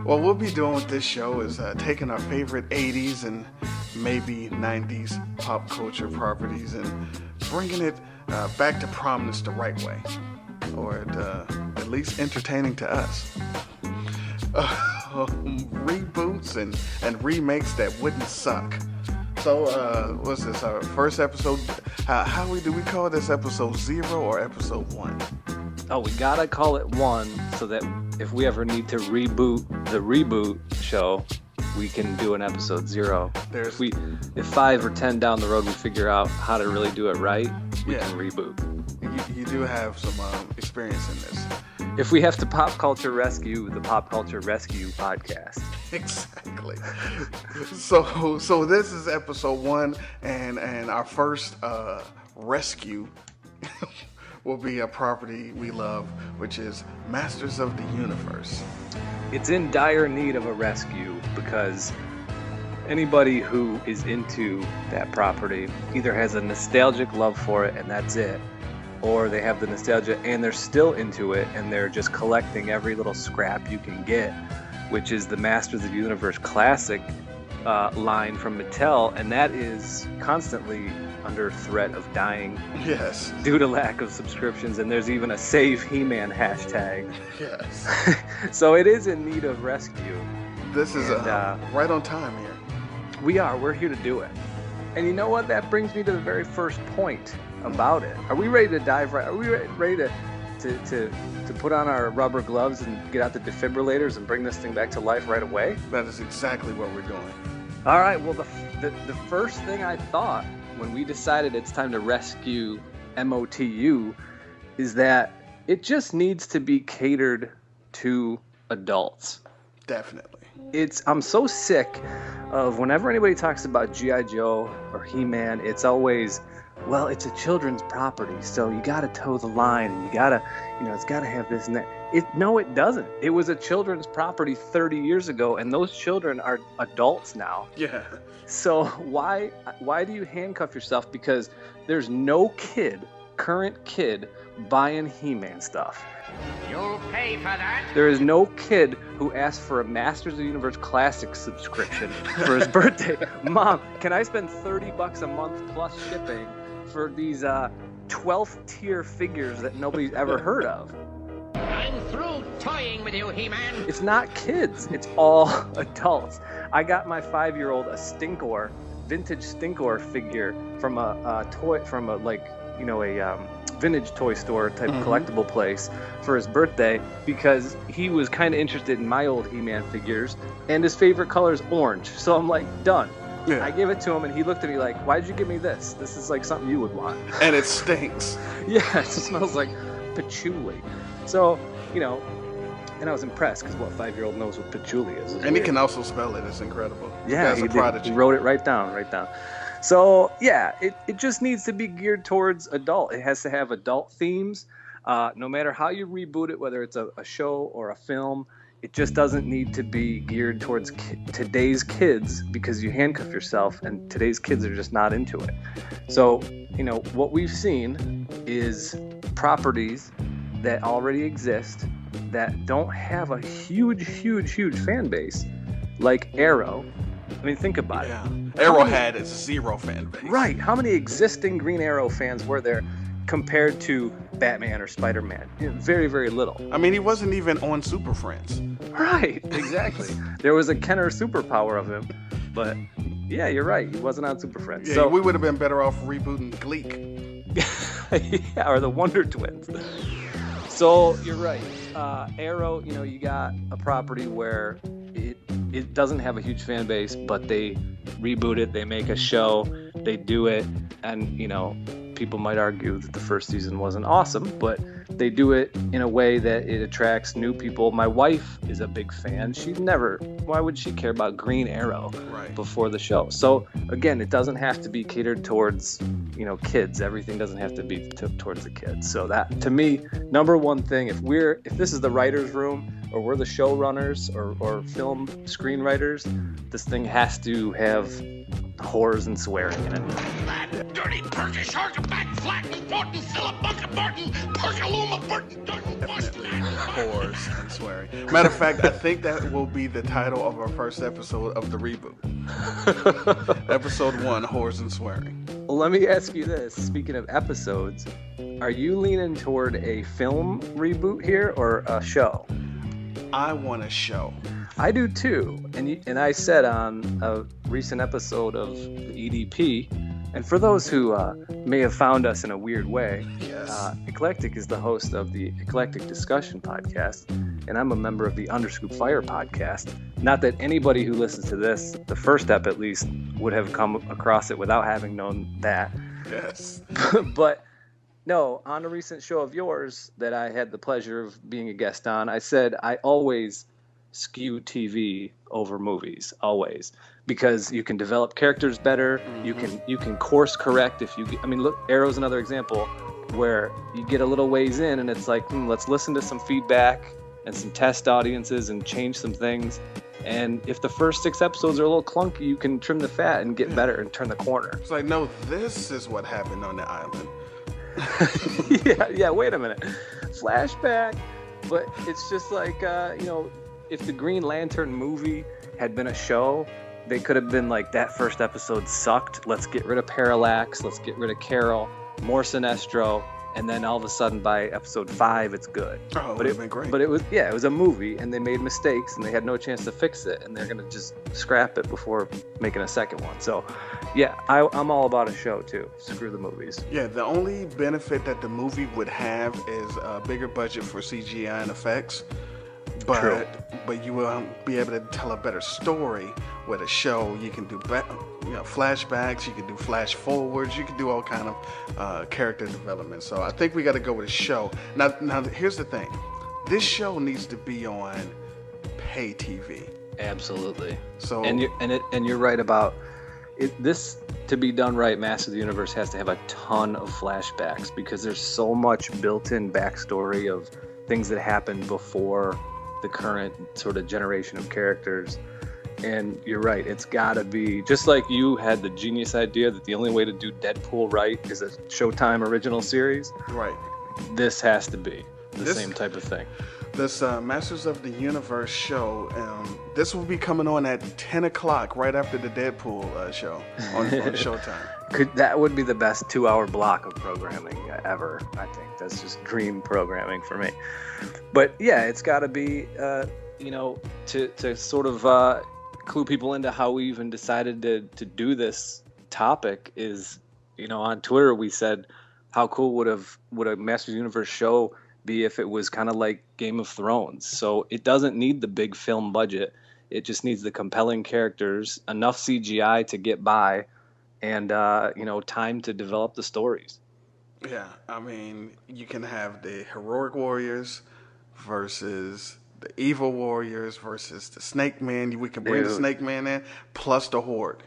What we'll be doing with this show is taking our favorite 80s and maybe 90s pop culture properties and bringing it back to prominence the right way, or at least entertaining to us. Reboots and remakes that wouldn't suck. So, what's this, our first episode? How do we call this, episode 0 or episode 1? Oh, we gotta call it 1 so that if we ever need to reboot the Reboot show, we can do an episode 0. If 5 or 10 down the road we figure out how to really do it right, we can reboot. You do have some experience in this. If we have to pop culture rescue the Pop Culture Rescue podcast. Exactly. So this is episode 1, and our first rescue will be a property we love, which is Masters of the Universe. It's in dire need of a rescue because anybody who is into that property either has a nostalgic love for it and that's it, or they have the nostalgia and they're still into it and they're just collecting every little scrap you can get, which is the Masters of the Universe Classic line from Mattel, and that is constantly under threat of dying. Yes. Due to lack of subscriptions, and there's even a Save He-Man hashtag. Yes. So it is in need of rescue. This is right on time here. We're here to do it. And you know what? That brings me to the very first point about it. Are we ready to dive right? Are we ready to put on our rubber gloves and get out the defibrillators and bring this thing back to life right away? That is exactly what we're doing. All right. Well, the first thing I thought when we decided it's time to rescue MOTU is that it just needs to be catered to adults. Definitely. I'm so sick of whenever anybody talks about G.I. Joe or He-Man, it's always, well, it's a children's property, so you got to toe the line, and you got to, it's got to have this and that. No, it doesn't. It was a children's property 30 years ago, and those children are adults now. Yeah. So why do you handcuff yourself? Because there's no current kid, buying He-Man stuff. You'll pay for that. There is no kid who asks for a Masters of the Universe Classic subscription for his birthday. Mom, can I spend $30 a month plus shipping for these 12th tier figures that nobody's ever heard of? I'm through toying with you, He-Man. It's not kids. It's all adults. I got my 5-year-old a vintage Stinkor figure from a vintage toy store type collectible place for his birthday because he was kind of interested in my old He-Man figures, and his favorite color is orange. So I'm like, done. Yeah. I gave it to him, and he looked at me like, why'd you give me this? This is like something you would want. And it stinks. Yeah, it smells like patchouli. So, and I was impressed because what 5-year-old knows what patchouli is. And he can also spell it. It's incredible. Yeah, he wrote it right down. So, yeah, it just needs to be geared towards adult. It has to have adult themes. No matter how you reboot it, whether it's a show or a film, it just doesn't need to be geared towards today's kids because you handcuff yourself and today's kids are just not into it. So, what we've seen is properties that already exist that don't have a huge fan base, like Arrow. I mean, think about it. Arrow had a 0 fan base. Right. How many existing Green Arrow fans were there compared to Batman or Spider-Man? Very, very little. I mean, he wasn't even on Super Friends. Right. Exactly. There was a Kenner superpower of him, but yeah, you're right. He wasn't on Super Friends. Yeah, so we would have been better off rebooting Gleek. Yeah, or the Wonder Twins. So you're right. Arrow, you got a property where it doesn't have a huge fan base, but they reboot it, they make a show, they do it, and people might argue that the first season wasn't awesome, but they do it in a way that it attracts new people. My wife is a big fan. Why would she care about Green Arrow before the show? So again, it doesn't have to be catered towards kids. Everything doesn't have to be towards the kids. So that, to me, number one thing, if this is the writer's room, or we're the showrunners or film screenwriters, this thing has to have whores and swearing in it. That dirty perky shark back flat and Thornton, Philip Barton, Perkaluma, Burton, Definitely whores and swearing. Matter of fact, I think that will be the title of our first episode of the reboot. Episode 1, whores and swearing. Well, let me ask you this. Speaking of episodes, are you leaning toward a film reboot here or a show? I want a show. I do too. And I said on a recent episode of the EDP, and for those who may have found us in a weird way, Yes. Eclectic is the host of the Eclectic Discussion podcast, and I'm a member of the Underscoop Fire podcast. Not that anybody who listens to this, the first step at least, would have come across it without having known that. Yes. But no, on a recent show of yours that I had the pleasure of being a guest on, I said I always skew TV over movies, always, because you can develop characters better. Mm-hmm. You can course correct if you. I mean, look, Arrow's another example where you get a little ways in and it's like, let's listen to some feedback and some test audiences and change some things. And if the first 6 episodes are a little clunky, you can trim the fat and get better and turn the corner. It's like, no, this is what happened on the island. yeah, wait a minute. Flashback. But it's just like, if the Green Lantern movie had been a show, they could have been like, that first episode sucked. Let's get rid of Parallax. Let's get rid of Carol. More Sinestro. And then all of a sudden by episode 5, it's good. Oh, it would have been great. But it was a movie, and they made mistakes, and they had no chance to fix it, and they're going to just scrap it before making a second one. So, yeah, I'm all about a show, too. Screw the movies. Yeah, the only benefit that the movie would have is a bigger budget for CGI and effects. True. But you will be able to tell a better story with a show. You can do flashbacks, you can do flash forwards, you can do all kind of character development. So I think we got to go with a show. Now here's the thing. This show needs to be on pay TV. Absolutely. So and you're right about it. This, to be done right, Master of the Universe has to have a ton of flashbacks because there's so much built-in backstory of things that happened before the current sort of generation of characters. And you're right, it's gotta be just like you had the genius idea that the only way to do Deadpool right is a Showtime original series. Right. This has to be the same type of thing. This Masters of the Universe show, this will be coming on at 10 o'clock right after the Deadpool show on Showtime. That would be the best 2-hour block of programming ever. I think that's just dream programming for me. But yeah, it's got to be, to sort of clue people into how we even decided to do this topic is, on Twitter we said, how cool would a Masters of the Universe show be if it was kind of like Game of Thrones? So it doesn't need the big film budget. It just needs the compelling characters, enough CGI to get by, and time to develop the stories. Yeah, I mean, you can have the heroic warriors versus the evil warriors versus the Snake Man. We can bring the Snake Man in, plus the Horde.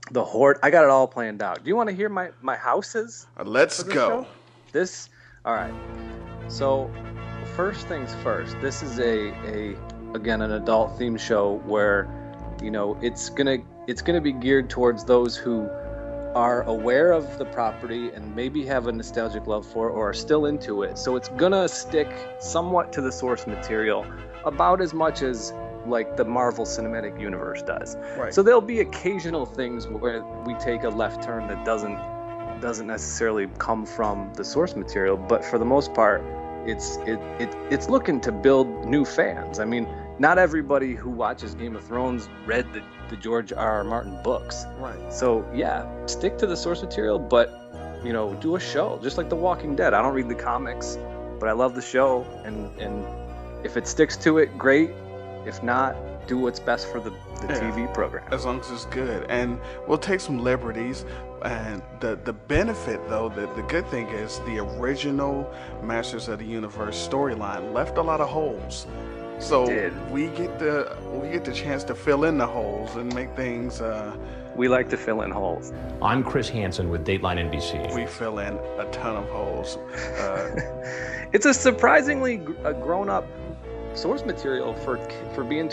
The Horde, I got it all planned out. Do you want to hear my houses? Let's go. All right. So, first things first. This is again an adult themed show where, it's gonna be geared towards those who are aware of the property and maybe have a nostalgic love for it or are still into it. So it's gonna stick somewhat to the source material, about as much as like the Marvel Cinematic Universe does. Right. So there'll be occasional things where we take a left turn that doesn't necessarily come from the source material, but for the most part, it's looking to build new fans. I mean, not everybody who watches Game of Thrones read the George R.R. Martin books. Right. So yeah, stick to the source material, but do a show just like The Walking Dead. I don't read the comics, but I love the show, and if it sticks to it, great. If not, do what's best for the TV program. As long as it's good. And we'll take some liberties. And the benefit, though, the good thing is the original Masters of the Universe storyline left a lot of holes. So we get the chance to fill in the holes and make things. We like to fill in holes. I'm Chris Hansen with Dateline NBC. We fill in a ton of holes. It's a surprisingly grown-up source material for being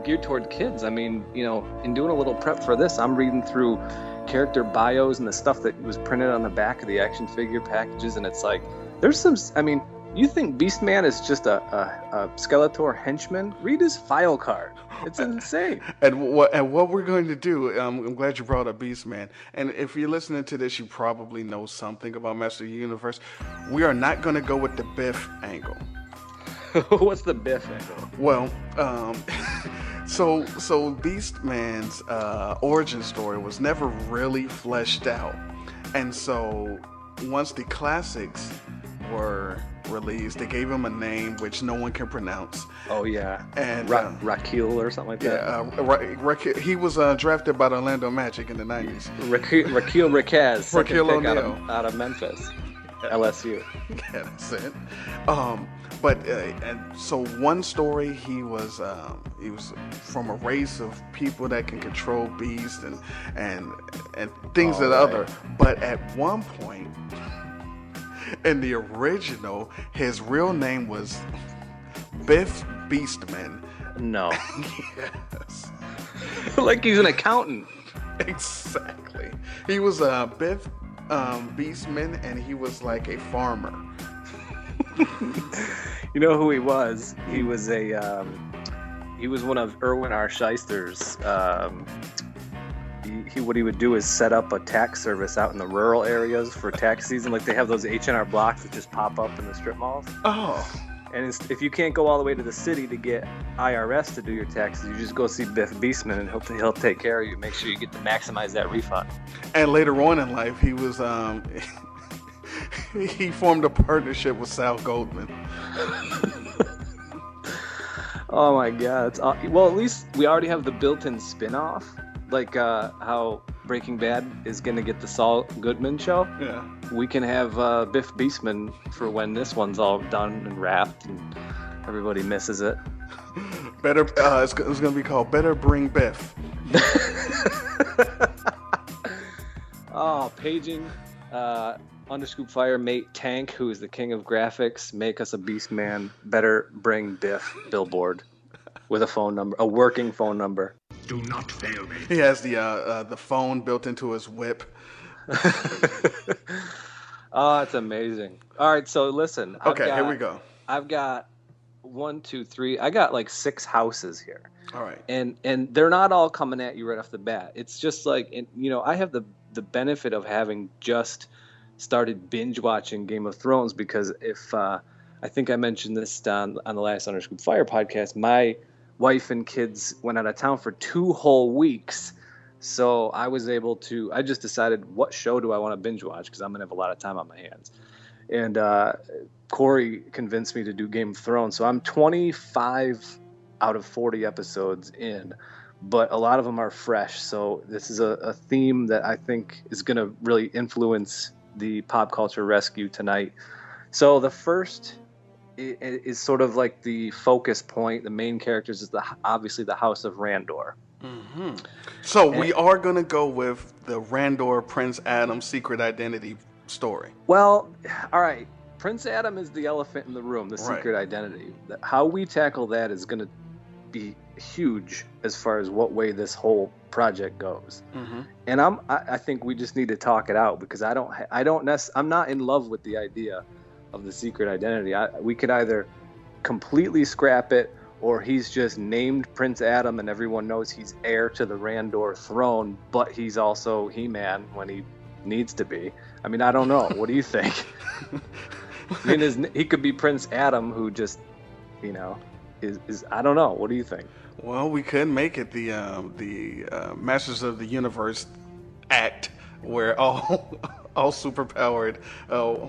geared toward kids. I mean, in doing a little prep for this, I'm reading through character bios and the stuff that was printed on the back of the action figure packages, and it's like there's some. I mean, you think Beastman is just a Skeletor henchman? Read his file card. It's insane. And what we're going to do, I'm glad you brought up Beastman. And if you're listening to this, you probably know something about Master of the Universe. We are not going to go with the Biff angle. What's the Biff angle? Well, so Beastman's origin story was never really fleshed out. And so once the classics were released, they gave him a name which no one can pronounce. Oh yeah, and Raquel or something like that. He was drafted by the Orlando Magic in the 90s. Raquel Raquez, Raquel O'Neal out of Memphis, LSU. Yeah, that's it. But and so one story, he was from a race of people that can control beasts and things that other. But at one point, in the original, his real name was Biff Beastman. No. Yes. Like he's an accountant. Exactly. He was Biff Beastman, and he was like a farmer. You know who he was? He was he was one of Erwin R. Scheister's. What he would do is set up a tax service out in the rural areas for tax season. Like they have those H&R blocks that just pop up in the strip malls. Oh. And if you can't go all the way to the city to get IRS to do your taxes, you just go see Biff Beastman, and he'll take care of you. Make sure you get to maximize that refund. And later on in life, he was he formed a partnership with Sal Goldman. Oh my God! Well, at least we already have the built-in spin-off. Like how Breaking Bad is going to get the Saul Goodman show. Yeah. We can have Biff Beastman for when this one's all done and wrapped and everybody misses it. Better. It's going to be called Better Bring Biff. Oh, paging Underscoop Fire mate Tank, who is the king of graphics. Make us a Beastman. Better bring Biff billboard with a phone number, a working phone number. Do not fail me. He has the phone built into his whip. Oh, it's amazing. All right, so listen. Here we go. I've got 1, 2, 3. I got like 6 houses here. All right. And they're not all coming at you right off the bat. It's just like, I have the benefit of having just started binge watching Game of Thrones, because if I think I mentioned this on the last Underscoop Fire podcast, my wife and kids went out of town for 2 whole weeks. So I just decided, what show do I want to binge watch? Because I'm going to have a lot of time on my hands. And Corey convinced me to do Game of Thrones. So I'm 25 out of 40 episodes in, but a lot of them are fresh. So this is a theme that I think is going to really influence the pop culture rescue tonight. So the first is sort of like the focus point. The main characters is obviously the House of Randor. Mm-hmm. So we are going to go with the Randor Prince Adam secret identity story. Well, all right. Prince Adam is the elephant in the room, the secret identity. How we tackle that is going to be huge as far as what way this whole project goes. Mm-hmm. And I think we just need to talk it out, because I'm not in love with the idea of the secret identity. We could either completely scrap it, or he's just named Prince Adam and everyone knows he's heir to the Randor throne, but he's also He-Man when he needs to be. I mean, I don't know. What do you think? I mean, he could be Prince Adam, who just, is I don't know. What do you think? Well, we could make it the Masters of the Universe act, where all superpowered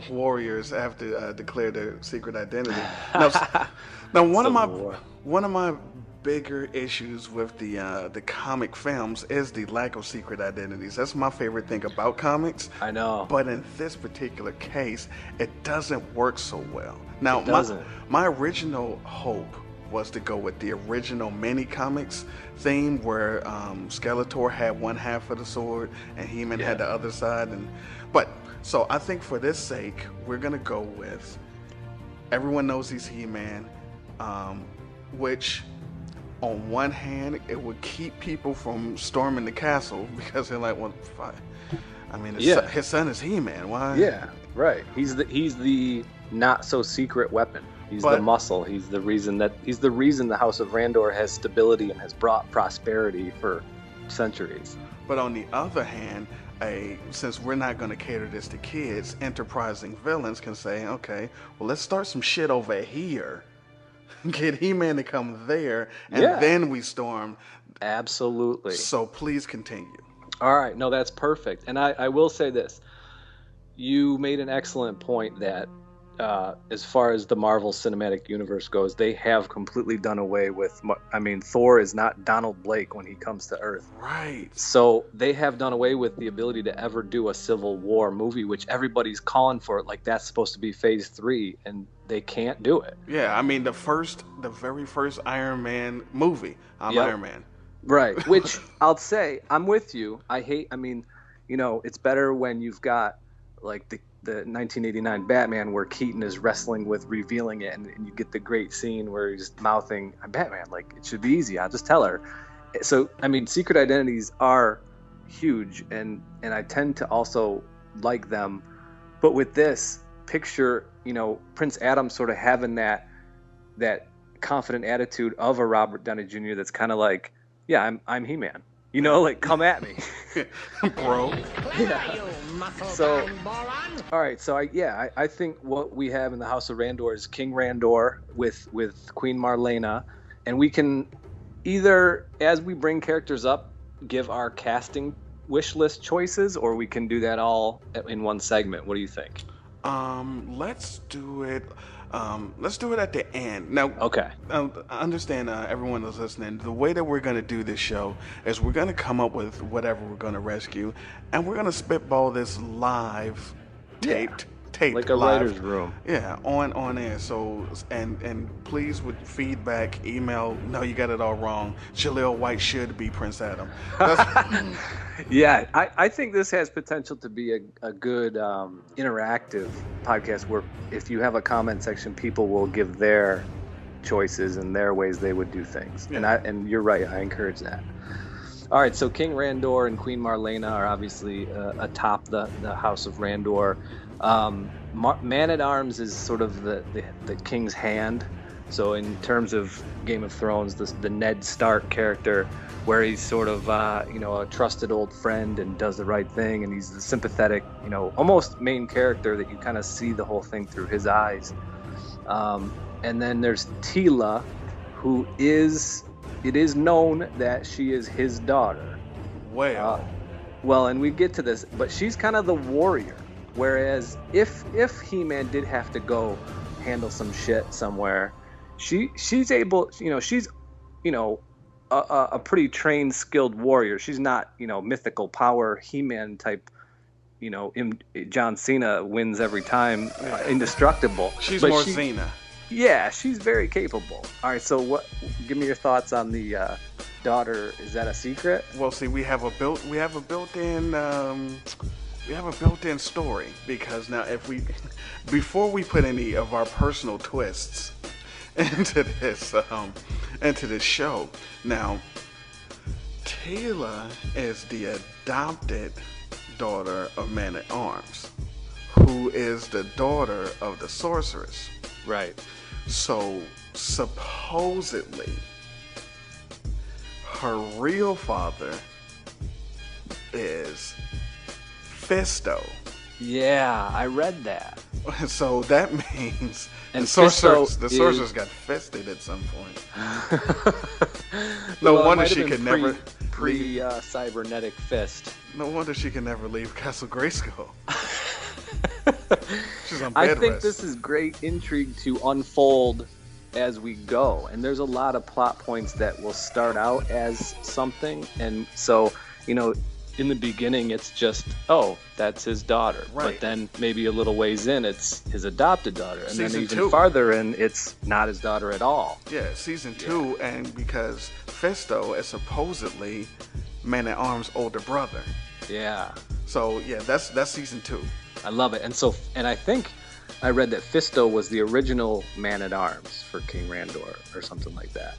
warriors have to declare their secret identity. Now one of my bigger issues with the comic films is the lack of secret identities. That's my favorite thing about comics. I know. But in this particular case, it doesn't work so well. Now, it doesn't. My original hope was to go with the original mini comics theme, where Skeletor had one half of the sword and He-Man had the other side. So I think for this sake, we're gonna go with, everyone knows he's He-Man. which on one hand it would keep people from storming the castle because they're like, well, fine. I mean, his son is He-Man. Why? Yeah, right. He's the not so secret weapon. He's the muscle. He's the reason the House of Randor has stability and has brought prosperity for centuries. But on the other hand, since we're not going to cater this to kids, enterprising villains can say, okay, well, let's start some shit over here. Get He-Man to come there, and then we storm. Absolutely. So please continue. All right. No, that's perfect. And I will say this. You made an excellent point that as far as the Marvel Cinematic Universe goes, they have completely done away with, Thor is not Donald Blake when he comes to Earth. Right. So they have done away with the ability to ever do a Civil War movie, which everybody's calling for it. Like that's supposed to be phase 3, and they can't do it. Yeah, I mean, the very first Iron Man movie, Iron Man. Right, which I'll say, I'm with you. It's better when you've got like the 1989 Batman where Keaton is wrestling with revealing it, and you get the great scene where he's mouthing, I'm Batman, like it should be easy, I'll just tell her. So, secret identities are huge, and I tend to also like them. But with this, picture, Prince Adam sort of having that confident attitude of a Robert Downey Jr. that's kind of like, yeah, I'm He-Man. Like, come at me. Bro. Yeah. So, all right. So, I think what we have in the House of Randor is King Randor with Queen Marlena. And we can either, as we bring characters up, give our casting wish list choices, or we can do that all in one segment. What do you think? Let's do it. Let's do it at the end. Now, okay. I understand everyone that's listening. The way that we're going to do this show is we're going to come up with whatever we're going to rescue, and we're going to spitball this live, taped like a live, writer's room. Yeah, on air. So and please, with feedback, email. No, you got it all wrong. Jaleel White should be Prince Adam. Yeah, I think this has potential to be a good interactive podcast where if you have a comment section, people will give their choices and their ways they would do things. Yeah. And you're right, I encourage that. All right, so King Randor and Queen Marlena are obviously atop the House of Randor. Man-at-Arms is sort of the king's hand. So in terms of Game of Thrones, the Ned Stark character, where he's sort of a trusted old friend and does the right thing, and he's the sympathetic, almost main character that you kind of see the whole thing through his eyes. And then there's Teela, who it is known that she is his daughter. Well, and we get to this, but she's kind of the warrior. Whereas if He-Man did have to go handle some shit somewhere, she's able, she's, a pretty trained, skilled warrior. She's not, mythical power He-Man type, John Cena wins every time, indestructible. She's more Cena. Yeah, she's very capable. All right, so give me your thoughts on the daughter. Is that a secret? Well, see, we have a built-in story, because now before we put any of our personal twists into this show, now Teela is the adopted daughter of Man-at-Arms, who is the daughter of the sorceress. Right. So supposedly her real father is Fisto. Yeah, I read that. So that means and the sorceress got fisted at some point. No wonder she could never cybernetic fist. No wonder she can never leave Castle Grayskull. She's on bed I think rest. this is great intrigue to unfold as we go, and there's a lot of plot points that will start out as something, and so in the beginning it's just, oh, that's his daughter, right. But then maybe a little ways in it's his adopted daughter, and Season then even 2. farther in it's not his daughter at all. Yeah, season 2, and because Fisto is supposedly Man-at-Arms' older brother. Yeah. So yeah, that's season 2. I love it. And I think I read that Fisto was the original man-at-arms for King Randor or something like that.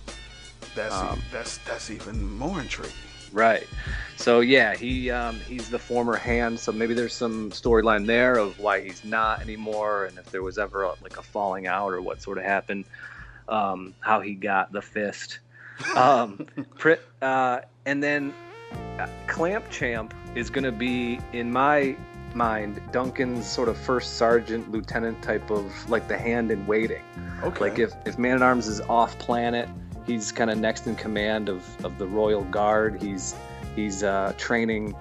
That's even more intriguing. Right. So yeah, he's the former hand. So maybe there's some storyline there of why he's not anymore, and if there was ever a falling out or what sort of happened, how he got the fist. And then Clamp Champ is going to be, in my mind, Duncan's sort of first sergeant, lieutenant type of, like, the hand in waiting. Okay. Like if Man-at-Arms is off planet, he's kind of next in command of the Royal Guard. He's training,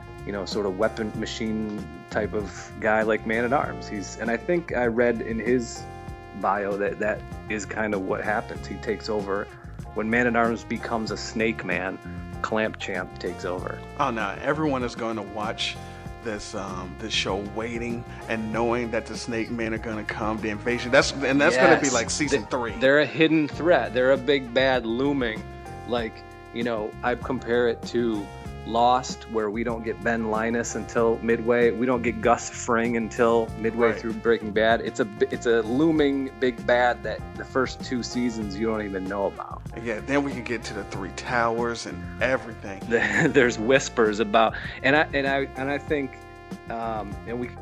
sort of weapon machine type of guy like Man-at-Arms. And I think I read in his bio that is kind of what happens. He takes over when Man-at-Arms becomes a Snake Man. Clamp Champ takes over. Oh no! Everyone is going to watch this show waiting and knowing that the Snake Men are going to come, the invasion. That's going to be like season 3. They're a hidden threat. They're a big bad looming. Like, I compare it to Lost, where we don't get Ben Linus until midway. We don't get Gus Fring until midway through Breaking Bad. It's a looming big bad that the first 2 seasons you don't even know about. Yeah, then we can get to the 3 towers and everything. There's whispers about, and I think, all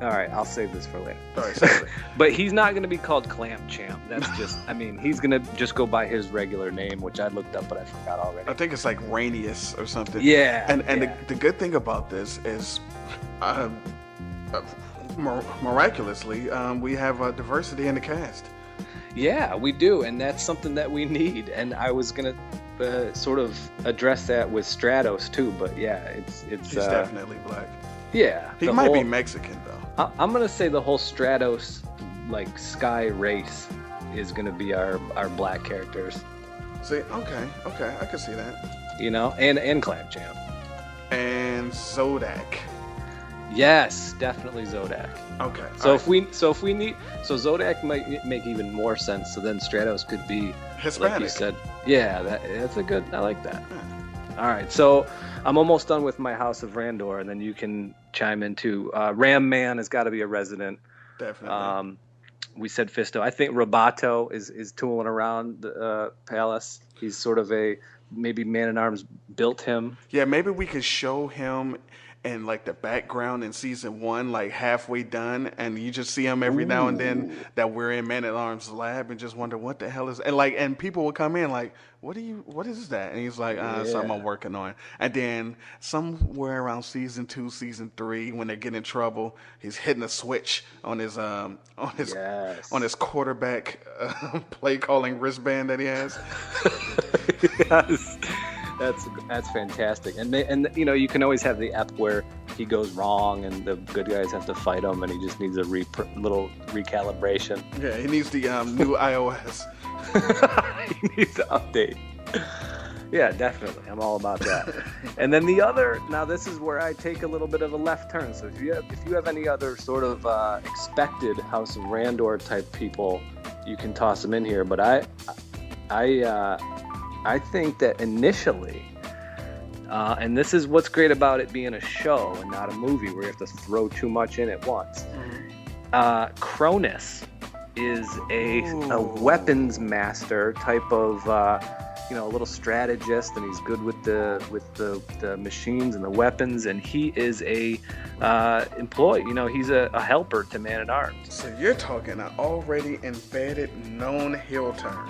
right, I'll save this for later. All right, save it. But he's not going to be called Clamp Champ. That's just, he's going to just go by his regular name, which I looked up, but I forgot already. I think it's like Rainius or something. Yeah. And the good thing about this is, miraculously, we have diversity in the cast. Yeah, we do, and that's something that we need. And I was gonna sort of address that with Stratos too, but yeah, it's He's definitely black. Yeah, he might be Mexican though. I'm gonna say the whole Stratos, like, sky race is gonna be our black characters. See, okay, I can see that. And Clamp Champ. And Zodak. Yes, definitely Zodak. Okay. So Zodak might make even more sense. So then Stratos could be Hispanic. Like you said. Yeah, that's a good. I like that. Yeah. All right, so I'm almost done with my House of Randor, and then you can chime in too. Ram Man has got to be a resident. Definitely. We said Fisto. I think Roboto is tooling around the palace. He's sort of maybe Man-at-Arms built him. Yeah, maybe we could show him in like the background in season 1, like halfway done, and you just see him every now and then that we're in Man-at-Arms lab and just wonder what the hell is, and people will come in like, what is that? And he's like, something I'm working on. And then somewhere around season 2, season 3, when they get in trouble, he's hitting a switch on his quarterback play calling wristband that he has. Yes. That's fantastic, and you can always have the ep where he goes wrong and the good guys have to fight him, and he just needs a little recalibration. Yeah, he needs the new iOS. He needs to update. Yeah, definitely, I'm all about that. And then now this is where I take a little bit of a left turn. So if you have any other sort of expected House of Randor type people, you can toss them in here. But I think that initially, and this is what's great about it being a show and not a movie where you have to throw too much in at once. Cronus is a weapons master type of, a little strategist, and he's good with the machines and the weapons, and he is a employee. He's a helper to Man-at-Arms. So you're talking an already embedded, known heel turn.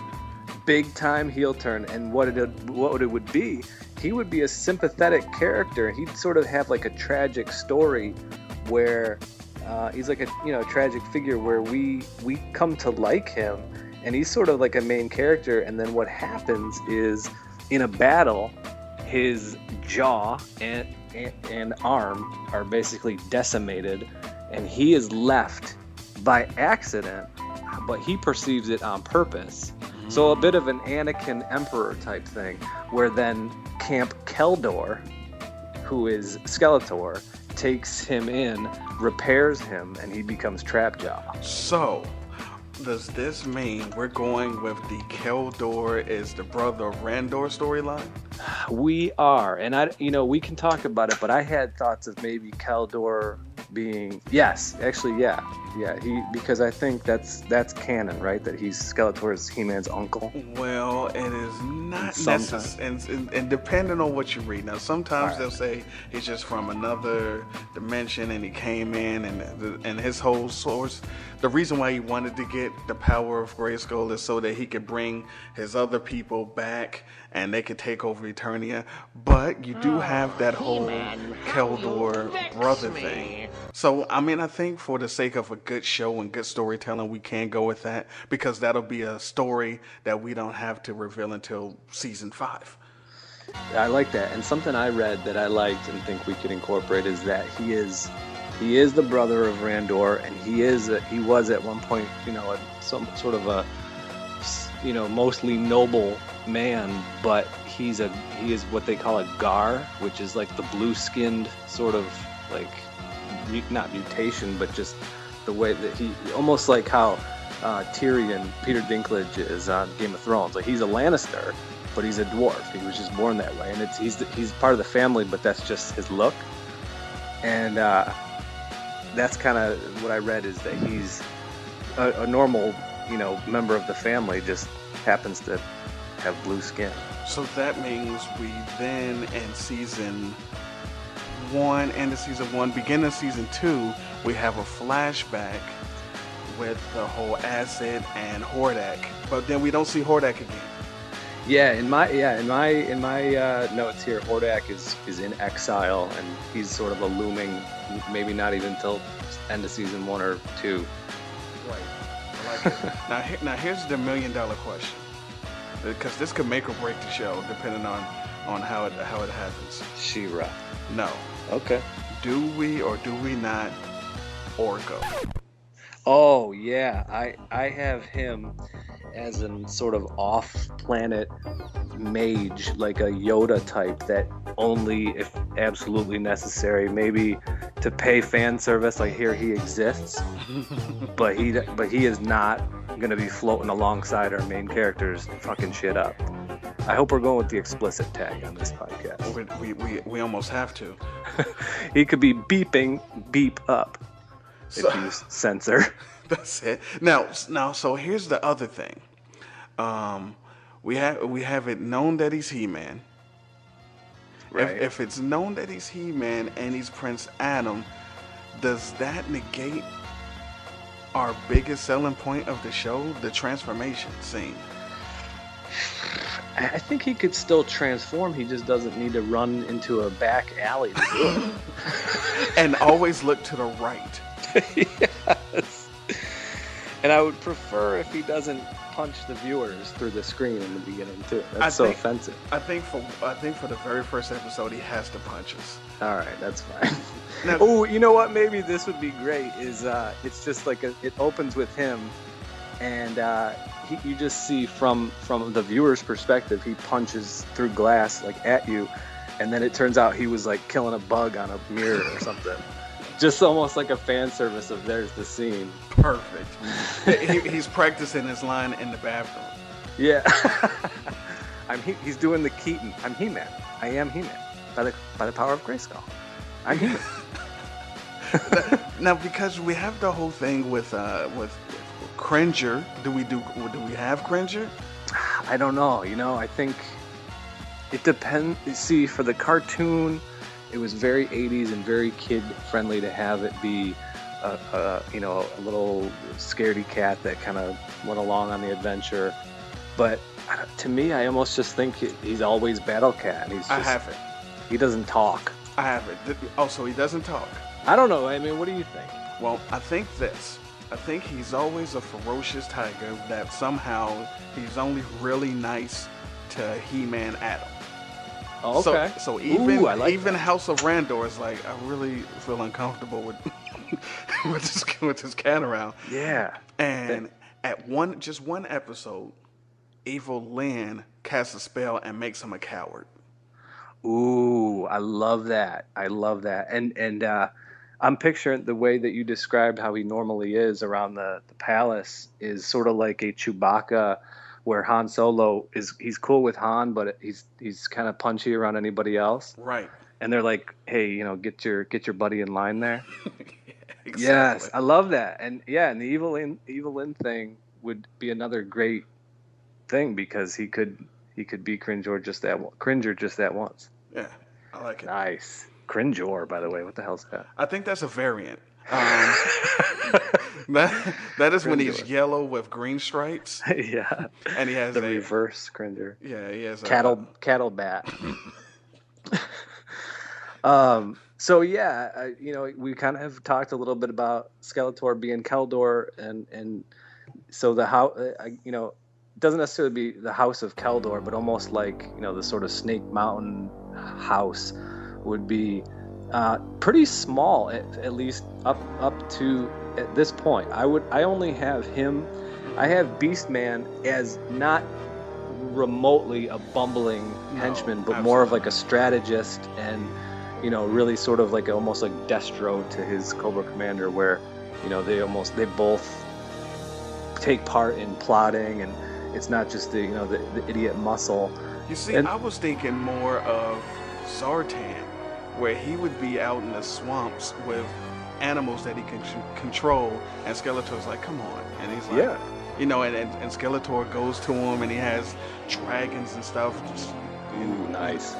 Big time heel turn, and what it would be, he would be a sympathetic character. He'd sort of have like a tragic story where he's like a tragic figure where we come to like him, and he's sort of like a main character. And then what happens is, in a battle, his jaw and arm are basically decimated, and he is left by accident, but he perceives it on purpose. So a bit of an Anakin Emperor type thing, where then Camp Keldor, who is Skeletor, takes him in, repairs him, and he becomes Trapjaw. So, does this mean we're going with the Keldor is the brother of Randor storyline? We are, and we can talk about it, but I had thoughts of maybe Keldor being because I think that's canon, right? That Skeletor is He-Man's uncle. Well, it is not Sometimes. necessary, and depending on what you read. Now, sometimes All they'll right. say he's just from another dimension, and he came in, and his whole source. The reason why he wanted to get the power of Grayskull is so that he could bring his other people back, and they could take over Eternia. But you do have that whole Keldor brother thing. So, I mean, I think for the sake of a good show and good storytelling, we can go with that, because that'll be a story that we don't have to reveal until season 5. I like that. And something I read that I liked and think we could incorporate is that he is the brother of Randor, and he was at one point, some sort of a, mostly noble man, but he is what they call a Gar, which is like the blue-skinned sort of like not mutation, but just the way that he almost like how Tyrion, Peter Dinklage, is on Game of Thrones. Like, he's a Lannister, but he's a dwarf. He was just born that way, and he's part of the family, but that's just his look. And that's kind of what I read, is that he's a normal, member of the family, just happens to have blue skin. So that means we then end season 1, end of season 1, beginning of season 2, we have a flashback with the whole Acid and Hordak, but then we don't see Hordak again. Yeah, in my notes here, Hordak is in exile, and he's sort of a looming, maybe not even till end of season 1 or 2. Right. I like it. Now here's the $1 million question, because this could make or break the show depending on how it happens. She-Ra. No. Okay. Do we or do we not Orko? Oh yeah, I have him as a sort of off-planet mage, like a Yoda type, that only if absolutely necessary, maybe to pay fan service, like here he exists, but he is not gonna be floating alongside our main characters fucking shit up. I hope we're going with the explicit tag on this podcast. We almost have to. He could be beeping beep up So- if you censor. That's it. Now, so here's the other thing. We have it known that he's He-Man. Right. If it's known that he's He-Man and he's Prince Adam, does that negate our biggest selling point of the show, the transformation scene? I think he could still transform. He just doesn't need to run into a back alley to do it. And always look to the right. Yes. And I would prefer if he doesn't punch the viewers through the screen in the beginning too. That's offensive. I think for the very first episode he has to punch us. All right, that's fine. Now- Oh, you know what? Maybe this would be great. Is it's just like it opens with him, and you just see from the viewer's perspective, he punches through glass like at you, and then it turns out he was like killing a bug on a mirror or something. Just almost like a fan service of there's the scene. Perfect. He's practicing his line in the bathroom. Yeah. He's doing the Keaton. I'm He-Man. I am He-Man. By the power of Grayskull. I'm He-Man. Now, because we have the whole thing with Cringer, do we have Cringer? I don't know. I think it depends. See, for the cartoon, it was very 80s and very kid-friendly to have it be a little scaredy cat that kind of went along on the adventure. But to me, I almost just think he's always Battle Cat. And I have it. He doesn't talk. I have it. Oh, so he doesn't talk. I don't know. I mean, what do you think? Well, I think he's always a ferocious tiger that somehow he's only really nice to He-Man Adam. Oh, okay. So even I like even that. House of Randor is like, I really feel uncomfortable with with this cat around. Yeah. And at one episode, Evil Lynn casts a spell and makes him a coward. Ooh, I love that. And I'm picturing the way that you described how he normally is around the palace is sort of like a Chewbacca, where Han Solo he's cool with Han, but he's kind of punchy around anybody else. Right. And they're like, hey, get your buddy in line there. Yes, I love that. And yeah, and the Evelyn thing would be another great thing because he could be Cringer just that once. Yeah, I like it. Nice. Cringer, by the way. What the hell's that? I think that's a variant. That is when he's yellow with green stripes. Yeah. And he has the reverse Cringer. Yeah, he has cattle bat. So yeah, we kind of have talked a little bit about Skeletor being Keldor, and so the house, doesn't necessarily be the house of Keldor, but almost like the sort of Snake Mountain house would be pretty small, at least up to at this point. I only have him. I have Beastman as not remotely a bumbling henchman, but more of like a strategist and really sort of like almost like Destro to his Cobra Commander, where they both take part in plotting, and it's not just the idiot muscle. You see, I was thinking more of Zartan, where he would be out in the swamps with animals that he can control, and Skeletor's like, come on, and he's like, and Skeletor goes to him, and he has dragons and stuff. Just, nice.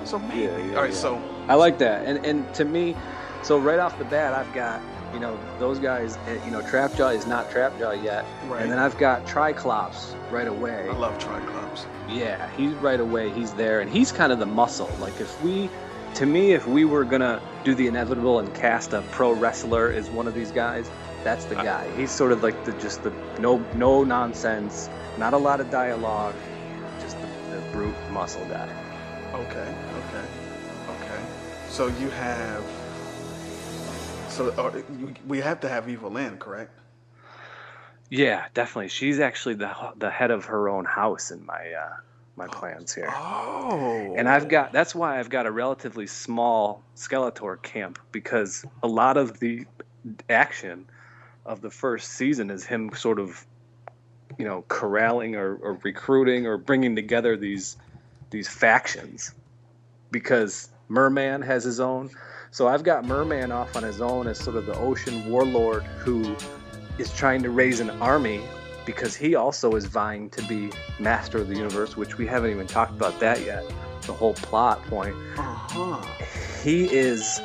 So maybe. All right, so I like that, and to me, so right off the bat, I've got those guys. Trapjaw is not Trapjaw yet, right. And then I've got Triclops right away. I love Triclops. Yeah, he's right away. He's there, and he's kind of the muscle. Like if we were gonna do the inevitable and cast a pro wrestler as one of these guys, that's the guy. He's sort of like the no nonsense, not a lot of dialogue, just the brute muscle guy. Okay. So you have. So we have to have Evelyn, correct? Yeah, definitely. She's actually the head of her own house in my my plans here. Oh. And that's why I've got a relatively small Skeletor camp, because a lot of the action of the first season is him sort of corralling or recruiting or bringing together these factions, because Merman has his own. So I've got Merman off on his own as sort of the ocean warlord who is trying to raise an army, because he also is vying to be master of the universe, which we haven't even talked about that yet, the whole plot point. He is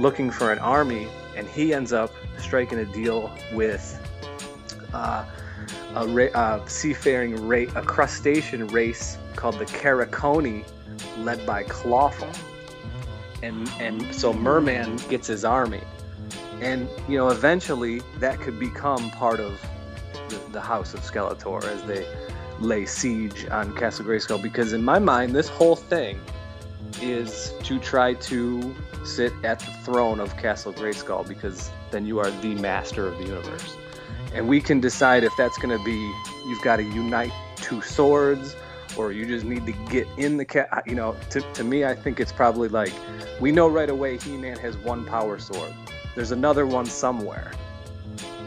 looking for an army, and he ends up striking a deal with a seafaring race, a crustacean race called the Karakoni, led by Clawful. And so Merman gets his army, and eventually that could become part of the House of Skeletor as they lay siege on Castle Grayskull, because in my mind this whole thing is to try to sit at the throne of Castle Grayskull, because then you are the master of the universe, and we can decide if that's going to be you've got to unite two swords, or you just need to get in the to me, I think it's probably like, we know right away He-Man has one power sword. There's another one somewhere.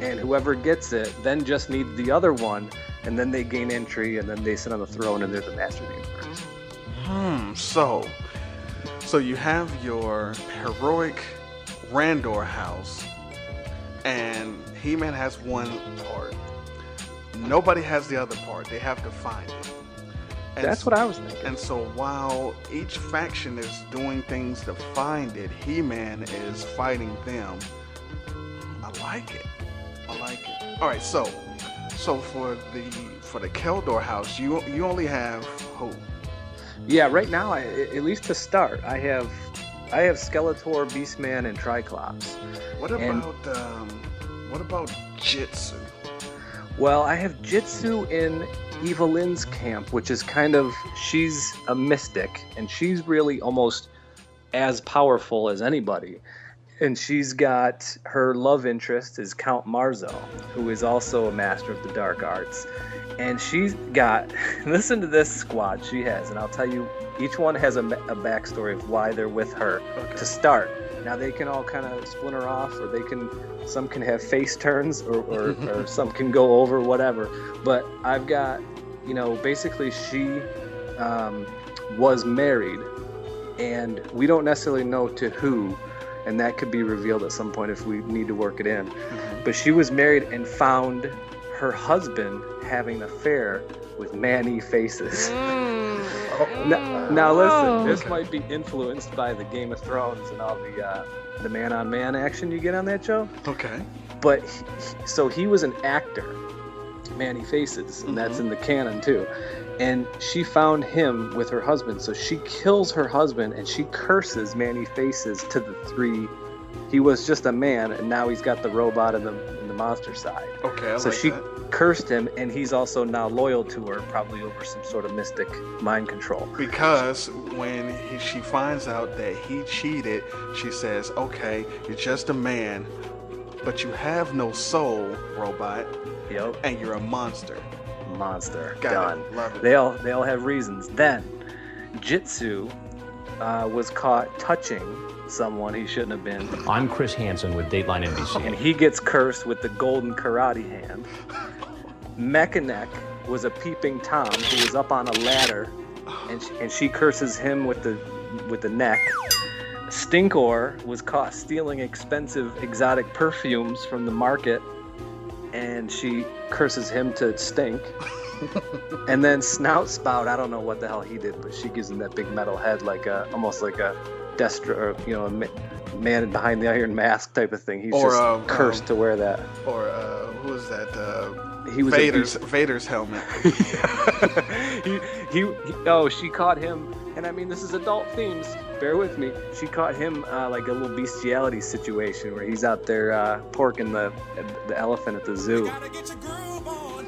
And whoever gets it then just needs the other one, and then they gain entry, and then they sit on the throne, and they're the master of the universe. So you have your heroic Randor house, and He-Man has one part. Nobody has the other part. They have to find it. And that's what I was thinking. And so while each faction is doing things to find it, He-Man is fighting them. I like it. All right, so for the Keldor house, you only have who? Yeah, right now, at least to start, I have Skeletor, Beastman, and Triclops. What about Jitsu? Well, I have Jitsu in Evelyn's camp, which is she's a mystic, and she's really almost as powerful as anybody. And she's got her love interest is Count Marzo, who is also a master of the dark arts. And she's got, listen to this squad she has, and I'll tell you, each one has a backstory of why they're with her to start. Now they can all kind of splinter off, or some can have face turns, or some can go over, whatever. But I've got, basically she was married, and we don't necessarily know to who. and that could be revealed at some point if we need to work it in. But she was married and found her husband having an affair with Manny Faces. Now listen, this might be influenced by the Game of Thrones and all the man-on-man action you get on that show. Okay. But he was an actor, Manny Faces, and that's in the canon too. And she found him with her husband, so she kills her husband and she curses Manny Faces to the three. He was just a man, and now he's got the robot and the monster side. Okay, so she that. Cursed him, and he's also now loyal to her, probably over some sort of mystic mind control. Because when she finds out that he cheated, she says, "Okay, you're just a man, but you have no soul, robot. Yep. And you're a monster." Monster. Got Done. it. Love it. They all have reasons. Then Jitsu was caught touching someone he shouldn't have been. I'm Chris Hansen with Dateline NBC. And he gets cursed with the golden karate hand. Mechaneck was a peeping Tom who was up on a ladder, and she curses him with the neck. Stinkor was caught stealing expensive exotic perfumes from the market, and she curses him to stink. And then Snout Spout, I don't know what the hell he did, but she gives him that big metal head, almost like a Destro, or a man behind the iron mask type of thing. He's just cursed to wear that. Or who was that? He was Vader's helmet. She caught him, and I mean, this is adult themes. Bear with me. She caught him like a little bestiality situation where he's out there porking the elephant at the zoo.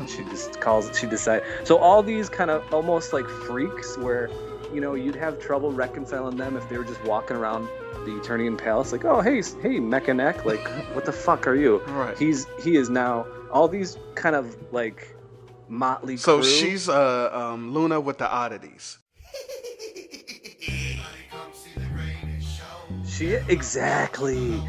She decided. So all these kind of almost like freaks where, you'd have trouble reconciling them if they were just walking around the Eternian Palace like, oh, hey, Mechaneck, like, what the fuck are you? Right. He is now all these kind of like motley So crew. she's Luna with the oddities. Exactly.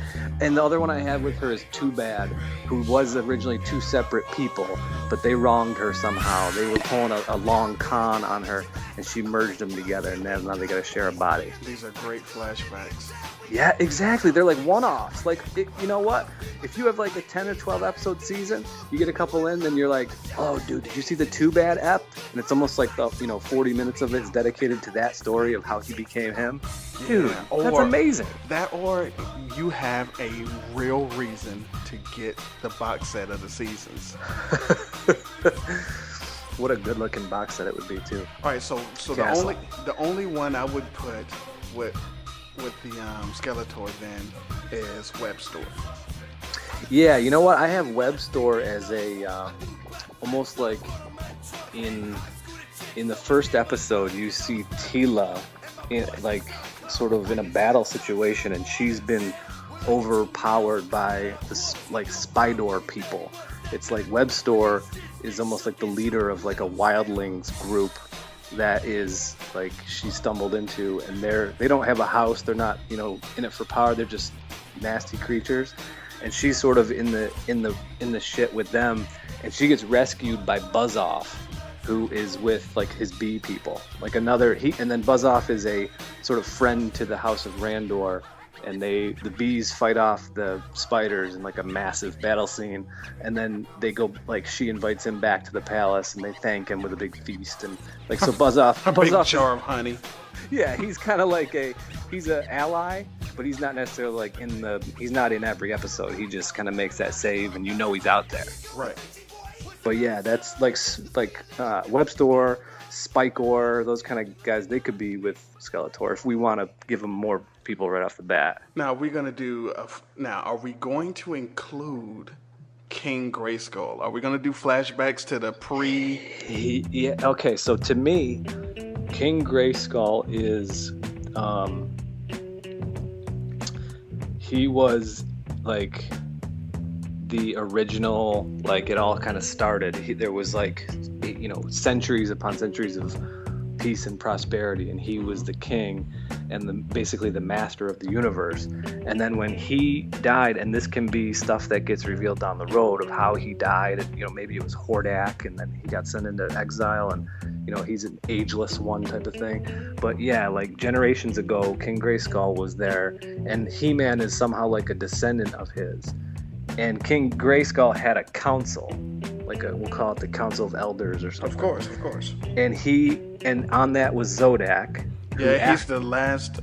And the other one I have with her is Too Bad, who was originally two separate people, but they wronged her somehow. They were pulling a long con on her, and she merged them together, and now they got to share a body. These are great flashbacks. Yeah, exactly. They're like one-offs. Like, you know what? If you have like a 10 or 12 episode season, you get a couple in, then you're like, oh, dude, did you see the Too Bad ep? And it's almost like the 40 minutes of it is dedicated to that story of how he became him. Dude, that's amazing. That, or you have a real reason to get the box set of the seasons. What a good-looking box set it would be too. All right, so the only one I would put with the Skeletor then is Webstore. Yeah, you know what? I have Webstore as a almost like in the first episode, you see Tila like sort of in a battle situation, and she's been overpowered by the like Spydor people. It's like Webstore is almost like the leader of like a wildlings group that is like she stumbled into, and they don't have a house. They're not in it for power. They're just nasty creatures, and she's sort of in the shit with them, and she gets rescued by Buzzoff, who is with like his bee people, like and then Buzzoff is a sort of friend to the House of Randor, and the bees fight off the spiders in like a massive battle scene, and then they go like she invites him back to the palace, and they thank him with a big feast, and like so Buzzoff a big jar of honey. Yeah, he's kind of like he's an ally, but he's not necessarily like he's not in every episode. He just kind of makes that save, and he's out there. Right. But yeah, that's like Webstore, Spikor, those kind of guys. They could be with Skeletor if we want to give them more people right off the bat. Now we're gonna do. Are we going to include King Grayskull? Are we gonna do flashbacks to the pre? Yeah. Okay. So to me, King Grayskull is he was like the original, like it all kind of started. There was like centuries upon centuries of peace and prosperity, and he was the king, and basically the master of the universe. And then when he died, and this can be stuff that gets revealed down the road of how he died, and, you know, maybe it was Hordak, and then he got sent into exile, and, you know, he's an ageless one type of thing. But yeah, like generations ago, King Grayskull was there, and He-Man is somehow like a descendant of his. And King Grayskull had a council, we'll call it the Council of Elders or something. Of course. And on that was Zodak. Yeah, he's the last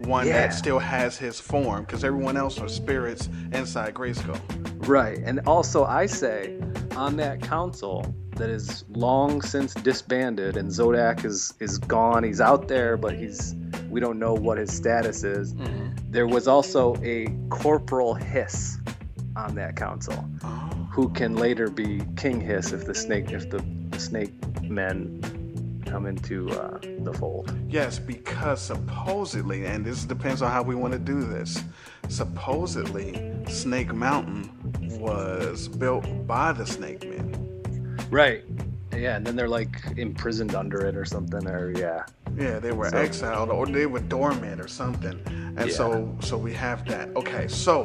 one that still has his form, because everyone else are spirits inside Grayskull. Right. And also, I say, on that council that is long since disbanded, and Zodak is gone. He's out there, but we don't know what his status is. Mm-hmm. There was also a Corporal Hiss on that council, who can later be King Hiss if the snake men come into the fold. Yes, because supposedly, and this depends on how we want to do this, supposedly Snake Mountain was built by the Snake Men. Right. Yeah, and then they're like imprisoned under it or something, or yeah. Yeah, they were exiled, or they were dormant or something. And so we have that. Okay, so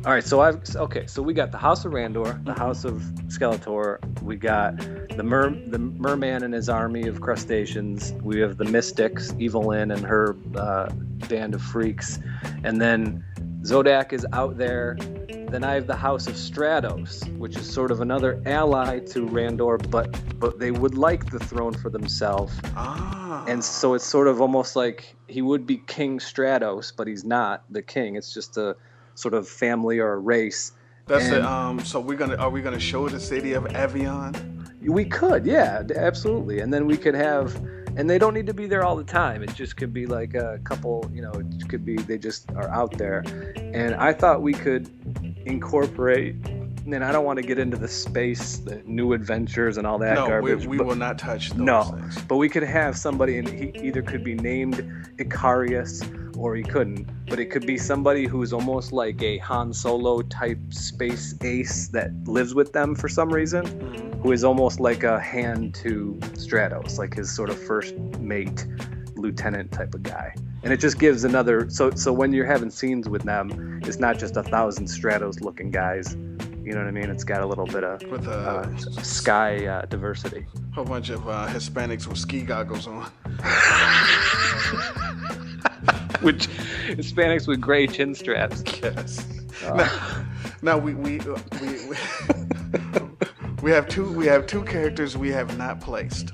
all right, so we got the House of Randor, the House of Skeletor. We got the Merman and his army of crustaceans. We have the Mystics, Evelyn and her band of freaks, and then Zodak is out there. Then I have the House of Stratos, which is sort of another ally to Randor, but they would like the throne for themselves. And so it's sort of almost like he would be King Stratos, but he's not the king. It's just a sort of family or a race. That's it. So are we gonna show the city of Avion? We could, yeah, absolutely. And then we could have, and they don't need to be there all the time. It just could be like a couple, you know, it could be they just are out there. And I thought we could incorporate, and I don't want to get into the space, the new adventures and all that garbage. We will not touch those things. But we could have somebody, and he either could be named Icarius or he couldn't. But it could be somebody who's almost like a Han Solo type space ace that lives with them for some reason, who is almost like a hand to Stratos, like his sort of first mate, lieutenant type of guy. And it just gives another, so when you're having scenes with them, it's not just 1,000 Stratos looking guys. You know what I mean? It's got a little bit of sky diversity. A whole bunch of Hispanics with ski goggles on. Which Hispanics with gray chin straps. Yes. Now we have two characters we have not placed.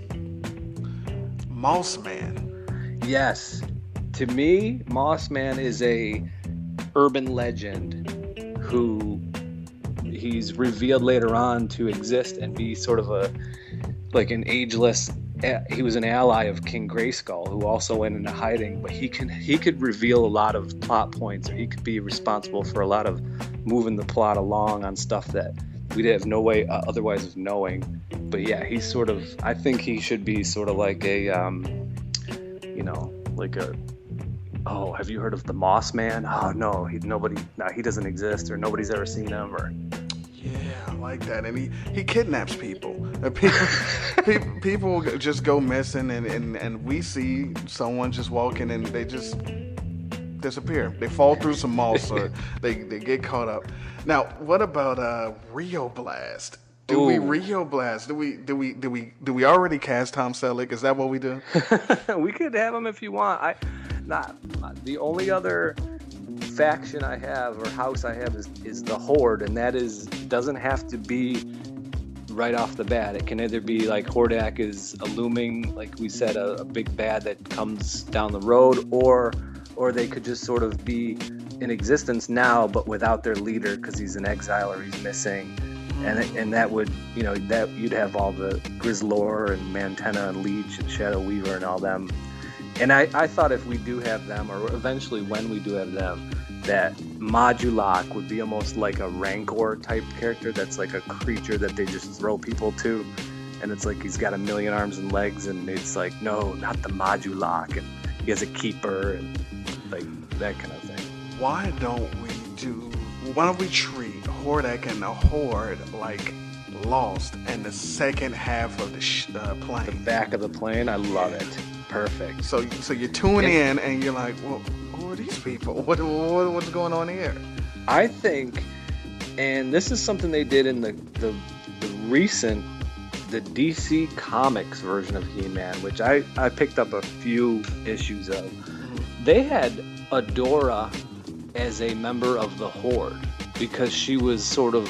Mossman. Yes. To me, Mossman is a urban legend who he's revealed later on to exist and be sort of an ageless. He was an ally of King Grayskull, who also went into hiding. But he could reveal a lot of plot points, or he could be responsible for a lot of moving the plot along on stuff that we'd have no way otherwise of knowing. But yeah, he's sort of. I think he should be sort of like a, like a. Oh, have you heard of the Moss Man? Oh no, he doesn't exist, or nobody's ever seen him, or. Yeah, I like that. And he kidnaps people. People just go missing, and we see someone just walking and they just disappear. They fall through some moss, or they get caught up. Now, what about Rio Blast? Do we Rio Blast? Do we already cast Tom Selleck? Is that what we do? We could have him if you want. The only other faction I have, or house I have, is the Horde, and that doesn't have to be right off the bat. It can either be like Hordak is a looming, like we said, a big bad that comes down the road, or they could just sort of be in existence now but without their leader because he's in exile or he's missing, and that would, that you'd have all the Grizzlor and Mantenna and Leech and Shadow Weaver and all them. And I thought if we do have them, or eventually when we do have them, that Modulok would be almost like a Rancor type character that's like a creature that they just throw people to. And it's like he's got 1,000,000 arms and legs, and it's like, no, not the Modulok. And he has a keeper and like that kind of thing. Why don't we treat Hordak and the Horde like Lost and the second half of the plane? The back of the plane? I love it. Perfect. So you tune in and you're like, well, who are these people? What's going on here? I think, and this is something they did in the recent, the DC Comics version of He-Man, which I picked up a few issues of. Mm-hmm. They had Adora as a member of the Horde because she was sort of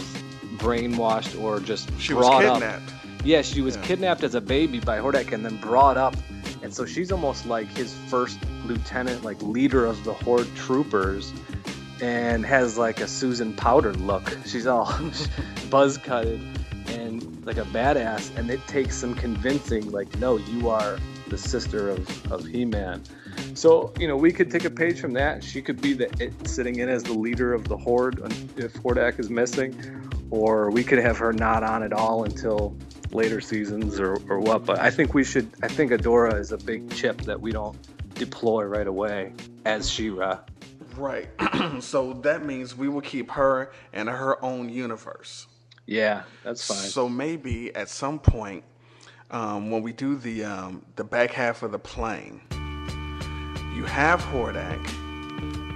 brainwashed or just she brought was kidnapped. up. Yeah, she was kidnapped as a baby by Hordak and then brought up. And so she's almost like his first lieutenant, like leader of the Horde troopers, and has like a Susan Powder look. She's all buzz-cutted and like a badass, and it takes some convincing, like, no, you are the sister of He-Man. So, we could take a page from that. She could be sitting in as the leader of the Horde if Hordak is missing, or we could have her not on at all until later seasons or what. But I think Adora is a big chip that we don't deploy right away as She-Ra. Right. So that means we will keep her in her own universe. Yeah, that's fine. So maybe at some point, when we do the back half of the plane, you have Hordak,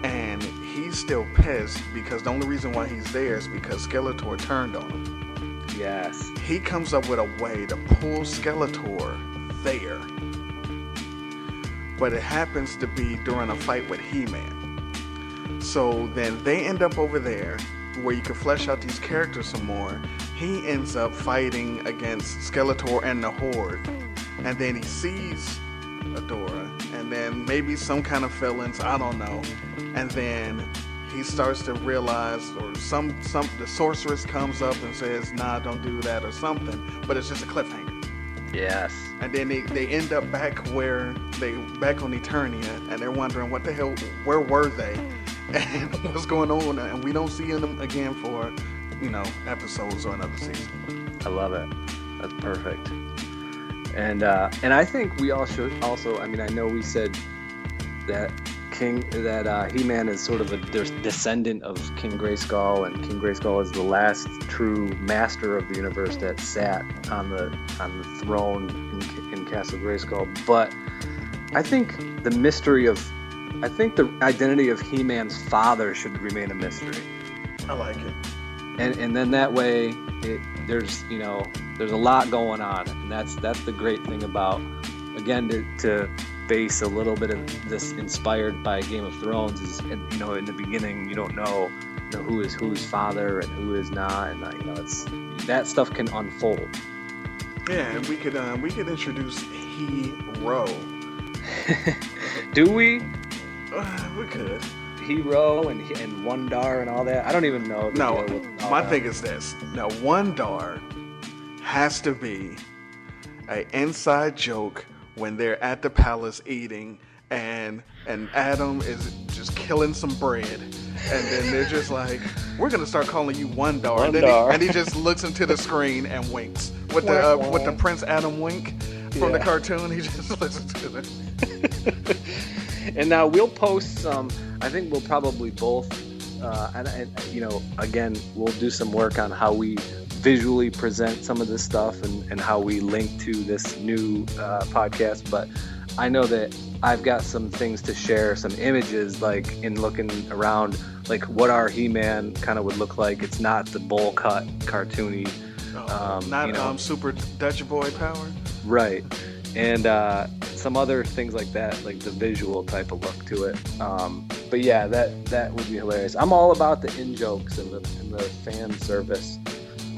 and he's still pissed because the only reason why he's there is because Skeletor turned on him. Yes. He comes up with a way to pull Skeletor there, but it happens to be during a fight with He-Man. So then they end up over there where you can flesh out these characters some more. He ends up fighting against Skeletor and the Horde, and then he sees Adora, and then maybe some kind of feelings, I don't know, and then he starts to realize, or the sorceress comes up and says, nah, don't do that or something, but it's just a cliffhanger. Yes. And then they end up back on Eternia, and they're wondering what the hell, where were they, and what's going on, and we don't see them again for, episodes or another season. I love it. That's perfect. And I think we all should also, I know we said that He-Man is sort of a descendant of King Grayskull, and King Grayskull is the last true master of the universe that sat on the throne in Castle Grayskull. But I think the identity of He-Man's father should remain a mystery. I like it. And then that way, there's a lot going on, and that's the great thing about, again, to base a little bit of this inspired by Game of Thrones is, in the beginning you don't know, who is whose father and who is not, and it's that stuff can unfold. Yeah, and we could introduce Hero. Do we? We could. Hero and Wondar and all that. I don't even know. No, my thing is this. Now, Wondar has to be an inside joke when they're at the palace eating, and Adam is just killing some bread, and then they're just like, we're gonna start calling you Wondar. And he just looks into the screen and winks with the Prince Adam wink from the cartoon. He just listens to it. And now we'll post some. I think we'll probably both, again, we'll do some work on how we visually present some of this stuff and how we link to this new podcast. But I know that I've got some things to share, some images, like in looking around, like what our He-Man kind of would look like. It's not the bowl cut cartoony. Super Dutch Boy power. Right. And some other things like that, like the visual type of look to it. But yeah, that would be hilarious. I'm all about the in-jokes and the fan service,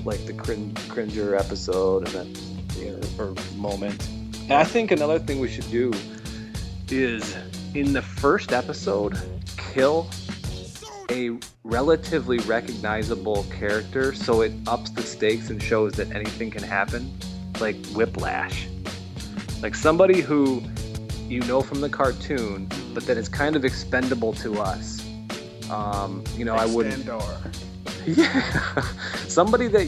like the cringer episode and that, or moment. And I think another thing we should do is, in the first episode, kill a relatively recognizable character so it ups the stakes and shows that anything can happen, like Whiplash. Like somebody who from the cartoon, but that is kind of expendable to us. I wouldn't. Yeah, somebody that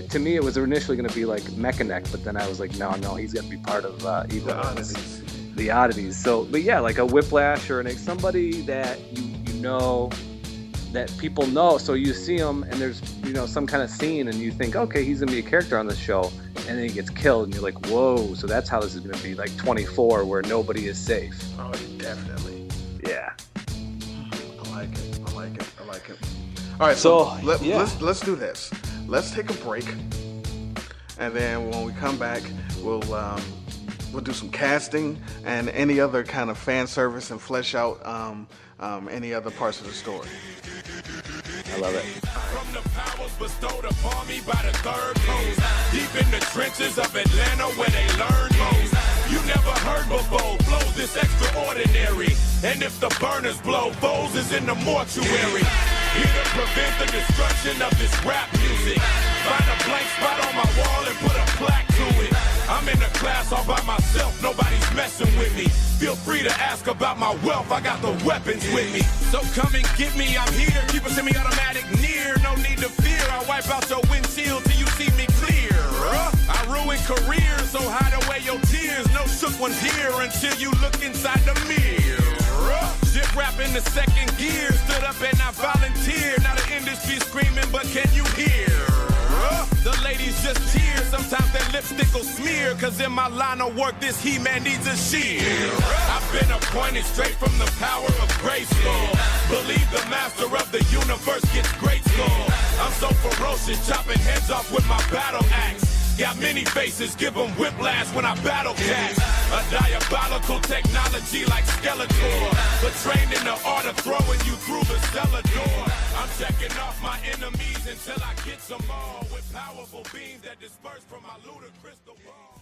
to me it was initially going to be like Mechaneck, but then I was like, no, he's going to be part of the oddities. So, but yeah, like a Whiplash or somebody that that people know. So you see him, and there's some kind of scene, and you think, okay, he's gonna be a character on the show, and then he gets killed, and you're like, whoa! So that's how this is gonna be, like 24, where nobody is safe. Oh, definitely. Yeah. I like it. All right, so let's do this. Let's take a break, and then when we come back, we'll do some casting and any other kind of fan service and flesh out any other parts of the story. I love it. From the powers bestowed upon me by the third coast, deep in the trenches of Atlanta where they learn most. You never heard before, flows this extraordinary. And if the burners blow, foes is in the mortuary. Here to prevent the destruction of this rap music. Find a blank spot on my wall and put a plaque to it. I'm in a class all by myself, nobody's messing with me. Feel free to ask about my wealth, I got the weapons with me. So come and get me, I'm here, keep a semi-automatic near. No need to fear, I wipe out your windshield till you see me clear. I ruin careers, so hide away your tears. No shook ones here until you look inside the mirror. Shit rap in the second gear, stood up and I volunteered. Now the industry's screaming, but can you hear? The ladies just cheer, sometimes their lipstick will smear. Cause in my line of work, this He-Man needs a shield. I've been appointed straight from the power of Grayskull. Believe the master of the universe gets great skull. I'm so ferocious, chopping heads off with my battle axe. Got many faces, give them whiplash when I battle cats. A diabolical technology like Skeletor, but trained in the art of throwing you through the cellar door. I'm checking off my enemies until I get some more with powerful beams that disperse from my ludicrous ball.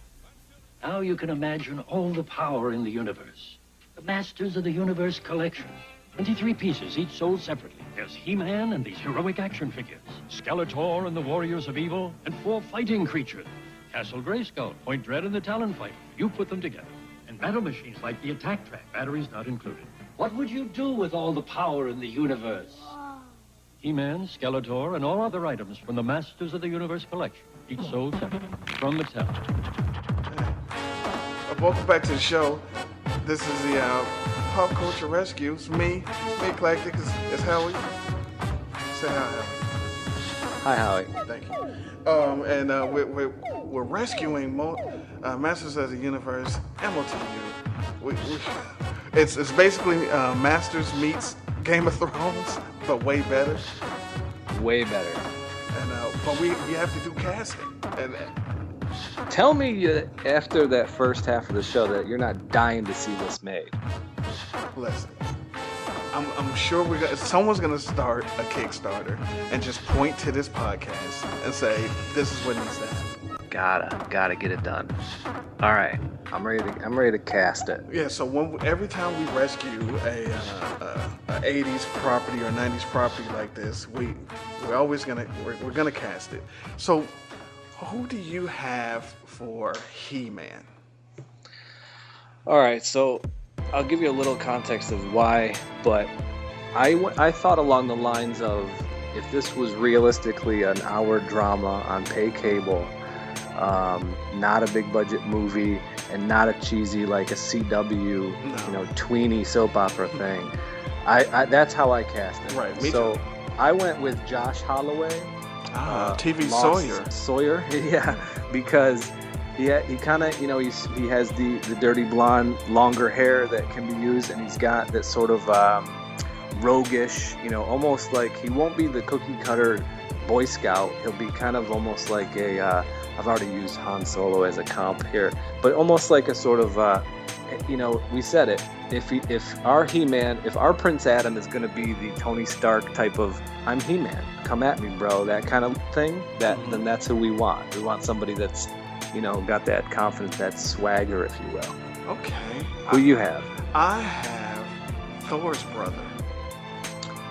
Now you can imagine all the power in the universe. The Masters of the Universe collection. 23 pieces, each sold separately. There's He-Man and these heroic action figures. Skeletor and the Warriors of Evil, and 4 fighting creatures. Castle Grayskull, Point Dread, and the Talonfighter. You put them together. And battle machines like the Attack Track, batteries not included. What would you do with all the power in the universe? He-Man, Skeletor, and all other items from the Masters of the Universe collection. Each sold separately. From Mattel. Welcome back to the show. This is the Pop Culture Rescue. It's me Eclectic. It's Howie. Say hi, Howie. Hi, Howie. Thank you. And we're rescuing Masters of the Universe MOTU. It's basically Masters meets Game of Thrones, but way better. Way better. And but we have to do casting. And Tell me after that first half of the show that you're not dying to see this made. listen, I'm sure someone's gonna start a Kickstarter and just point to this podcast and say this is what needs to happen. Gotta get it done. All right, I'm ready to cast it. Yeah. So every time we rescue a 80s property or 90s property like this, we're gonna cast it. So who do you have for He-Man? All right, so I'll give you a little context of why, but I thought along the lines of if this was realistically an hour drama on pay cable, not a big budget movie, and not a cheesy like a CW, tweeny soap opera thing. That's how I cast it. Right, me so too. I went with Josh Holloway. TV Lost Sawyer, yeah, because he kind of, he has the dirty blonde, longer hair that can be used, and he's got that sort of roguish, almost like he won't be the cookie cutter Boy Scout. He'll be kind of almost like I've already used Han Solo as a comp here, but almost like a sort of, we said it. If our He-Man, if our Prince Adam is going to be the Tony Stark type of, I'm He-Man, come at me, bro, that kind of thing, then that's who we want. We want somebody that's, got that confidence, that swagger, if you will. Okay. Who you have? I have Thor's brother.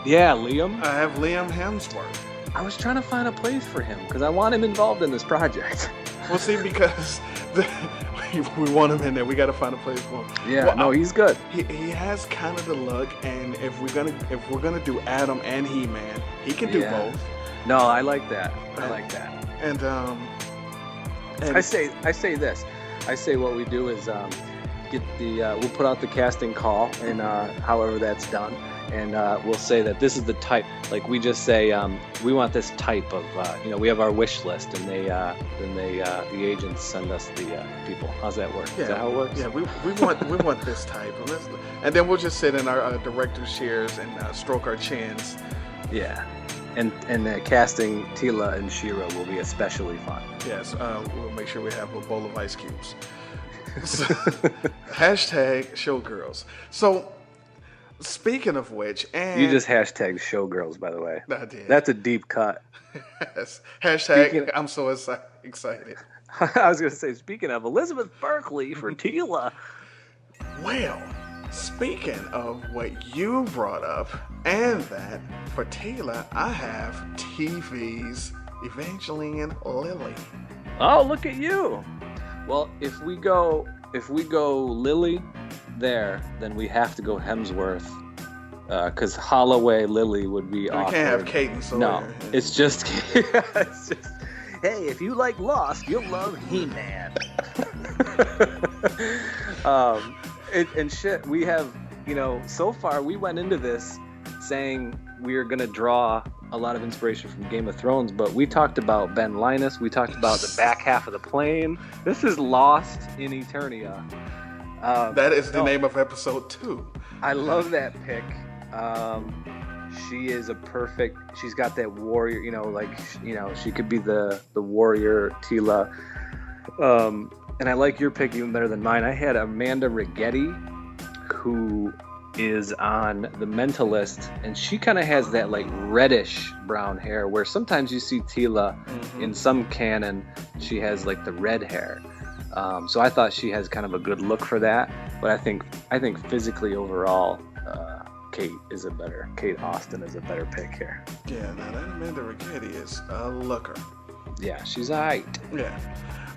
Yeah, Liam. I have Liam Hemsworth. I was trying to find a place for him because I want him involved in this project. Well, see, because we want him in there, we got to find a place for him. Yeah, well, he's good. He has kind of the look, and if we're gonna do Adam and He-Man, he can do both. No, I like that. And I say this. I say what we do is get we'll put out the casting call, and however that's done, and we'll say that this is the type. Like we just say, we want this type of. We have our wish list, and the agents send us the people. How's that work? Yeah, Is that how it works? Yeah, we want this type, and then we'll just sit in our director's chairs and stroke our chins. Yeah. And casting Tila and Shira will be especially fun. Yes, we'll make sure we have a bowl of ice cubes. Hashtag showgirls. So, speaking of which, and you just hashtagged showgirls, by the way. I did. That's a deep cut. Yes. Hashtag I'm so excited. I was going to say, speaking of Elizabeth Berkley for Tila. Well, speaking of what you brought up, and that for Taylor, I have TV's Evangeline Lilly. Oh, look at you. Well, if we go Lily there, then we have to go Hemsworth. Because Holloway Lily would be awkward. We can't have Kate and Sawyer. No, it's just, hey, if you like Lost, you'll love He-Man. And shit, we have, so far we went into this saying we are going to draw a lot of inspiration from Game of Thrones, but we talked about Ben Linus, we talked about the back half of the plane. This is Lost in Eternia. That is the name of episode 2. I love that pick. She is she's got that warrior, she could be the warrior Tila. And I like your pick even better than mine. I had Amanda Rigetti, who is on The Mentalist, and she kind of has that like reddish brown hair, where sometimes you see Tila in some canon, she has like the red hair. So I thought she has kind of a good look for that. But I think physically overall, Kate Austin is a better pick here. Yeah, now that Amanda Rigetti is a looker. Yeah, she's alright. Yeah.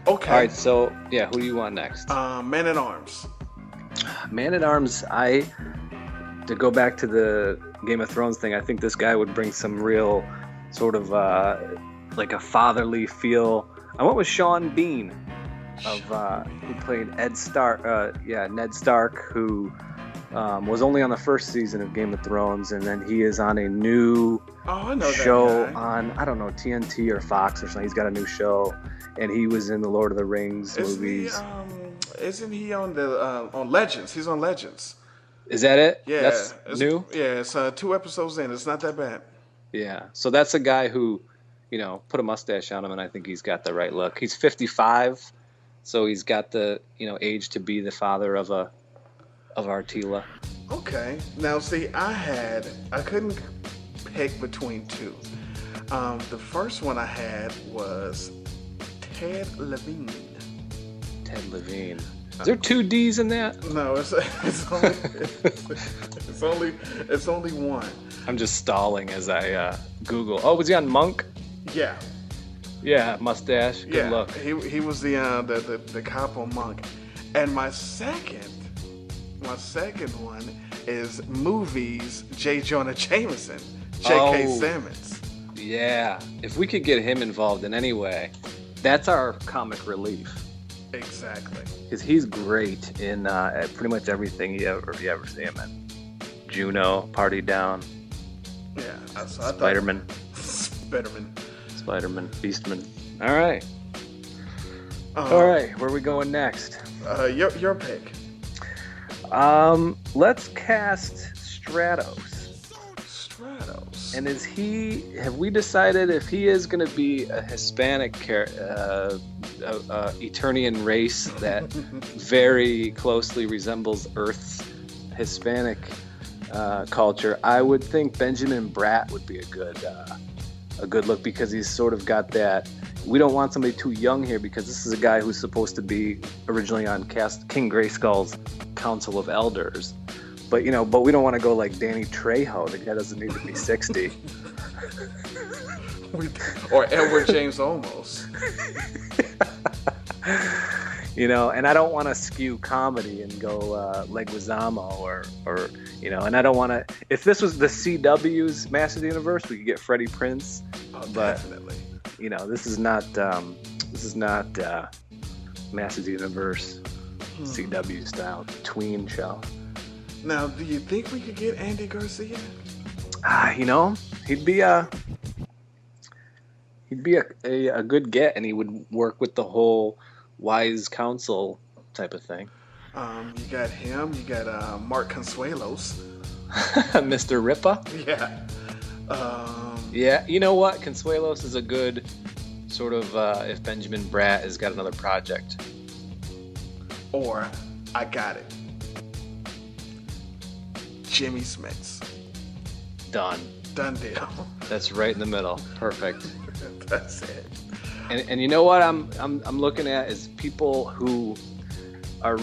Okay. All right, so yeah, who do you want next? Man at Arms. Man at Arms. To go back to the Game of Thrones thing, I think this guy would bring some real sort of like a fatherly feel. I went with Sean Bean, who played Ned Stark, who was only on the first season of Game of Thrones, and then he is on a new show on, I don't know, TNT or Fox or something. He's got a new show, and he was in the Lord of the Rings movies. Isn't he on on Legends? He's on Legends. Is that it? Yeah. That's new? Yeah, it's 2 episodes in. It's not that bad. Yeah. So that's a guy who, put a mustache on him, and I think he's got the right look. He's 55, so he's got the, age to be the father of our Tila. Okay. Now, see, I couldn't pick between 2. The first one I had was Ted Levine. Ted Levine. Is there 2 D's in that? No, it's only one. I'm just stalling as I Google. Oh, was he on Monk? Yeah. Yeah, mustache. Good look. He was the cop on Monk. And my second one is movies J. Jonah Jameson, J.K. Simmons. Yeah. If we could get him involved in any way, that's our comic relief. Exactly. Because he's great in pretty much everything you ever see him in. Juno, Party Down. Yeah. Spider-Man. Beastman. All right. All right. Where are we going next? Your pick. Let's cast Stratos. And have we decided if he is going to be a Hispanic Eternian race that very closely resembles Earth's Hispanic culture? I would think Benjamin Bratt would be a good look, because he's sort of got that. We don't want somebody too young here, because this is a guy who's supposed to be originally on King Grayskull's Council of Elders. But we don't want to go like Danny Trejo. The guy doesn't need to be 60. Or Edward James Olmos. And I don't want to skew comedy and go Leguizamo or and I don't want to. If this was the CW's Master of the Universe, we could get Freddie Prinze. But definitely. This is not Master of the Universe CW style tween show. Now, do you think we could get Andy Garcia? You know, he'd be a good get, and he would work with the whole wise counsel type of thing. You got him. You got Mark Consuelos. Mr. Ripa. Yeah. Yeah, you know what? Consuelos is a good sort of if Benjamin Bratt has got another project. Or I got it. Jimmy Smits. Done deal. That's right in the middle. Perfect. That's it. And you know what I'm looking at is people who are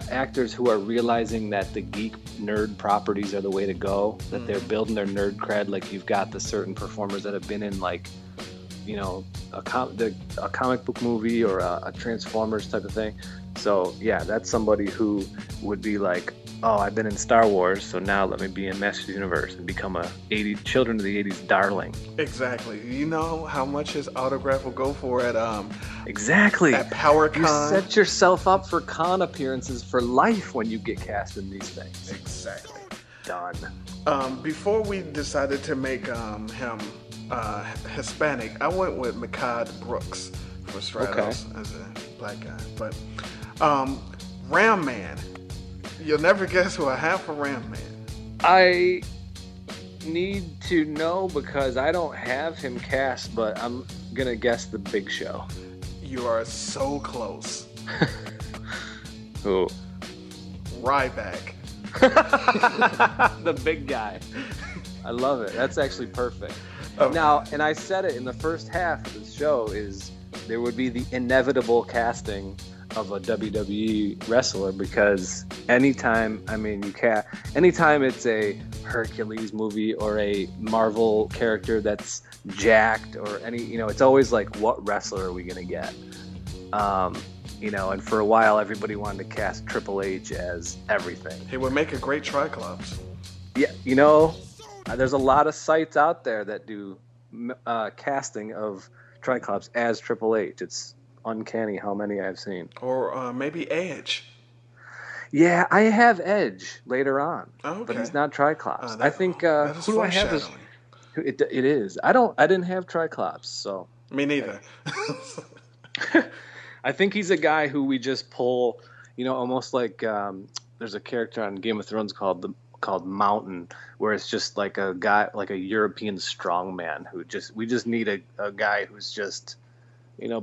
actors who are realizing that the geek nerd properties are the way to go, that they're building their nerd cred. Like you've got the certain performers that have been in like, you know, a comic book movie or a Transformers type of thing. So yeah, that's somebody who would be like, oh, I've been in Star Wars, so now let me be in Masters of the Universe and become a Children of the 80s darling. Exactly. You know how much his autograph will go for at exactly at PowerCon. You set yourself up for con appearances for life when you get cast in these things. Exactly. Done. Before we decided to make him Hispanic, I went with Mehcad Brooks for Stratos as a black guy. But Ram Man. You'll never guess who I have for Ram Man. I need to know because I don't have him cast, but I'm going to guess the Big Show. You are so close. Who? Ryback. The big guy. I love it. That's actually perfect. Now, and I said it in the first half of the show, is there would be the inevitable casting of a WWE wrestler, because anytime it's a Hercules movie or a Marvel character that's jacked or it's always like, what wrestler are we going to get? And for a while everybody wanted to cast Triple H as everything. He would make a great Triclops. Yeah, there's a lot of sites out there that do casting of Triclops as Triple H. It's uncanny how many I've seen. Or maybe Edge. Yeah, I have Edge later on, okay. But he's not Triclops. I think that is who do I have as it is. I didn't have Triclops, so me neither. I think he's a guy who we just pull, almost like there's a character on Game of Thrones called Mountain, where it's just like a guy, like a European strongman we just need a guy who's just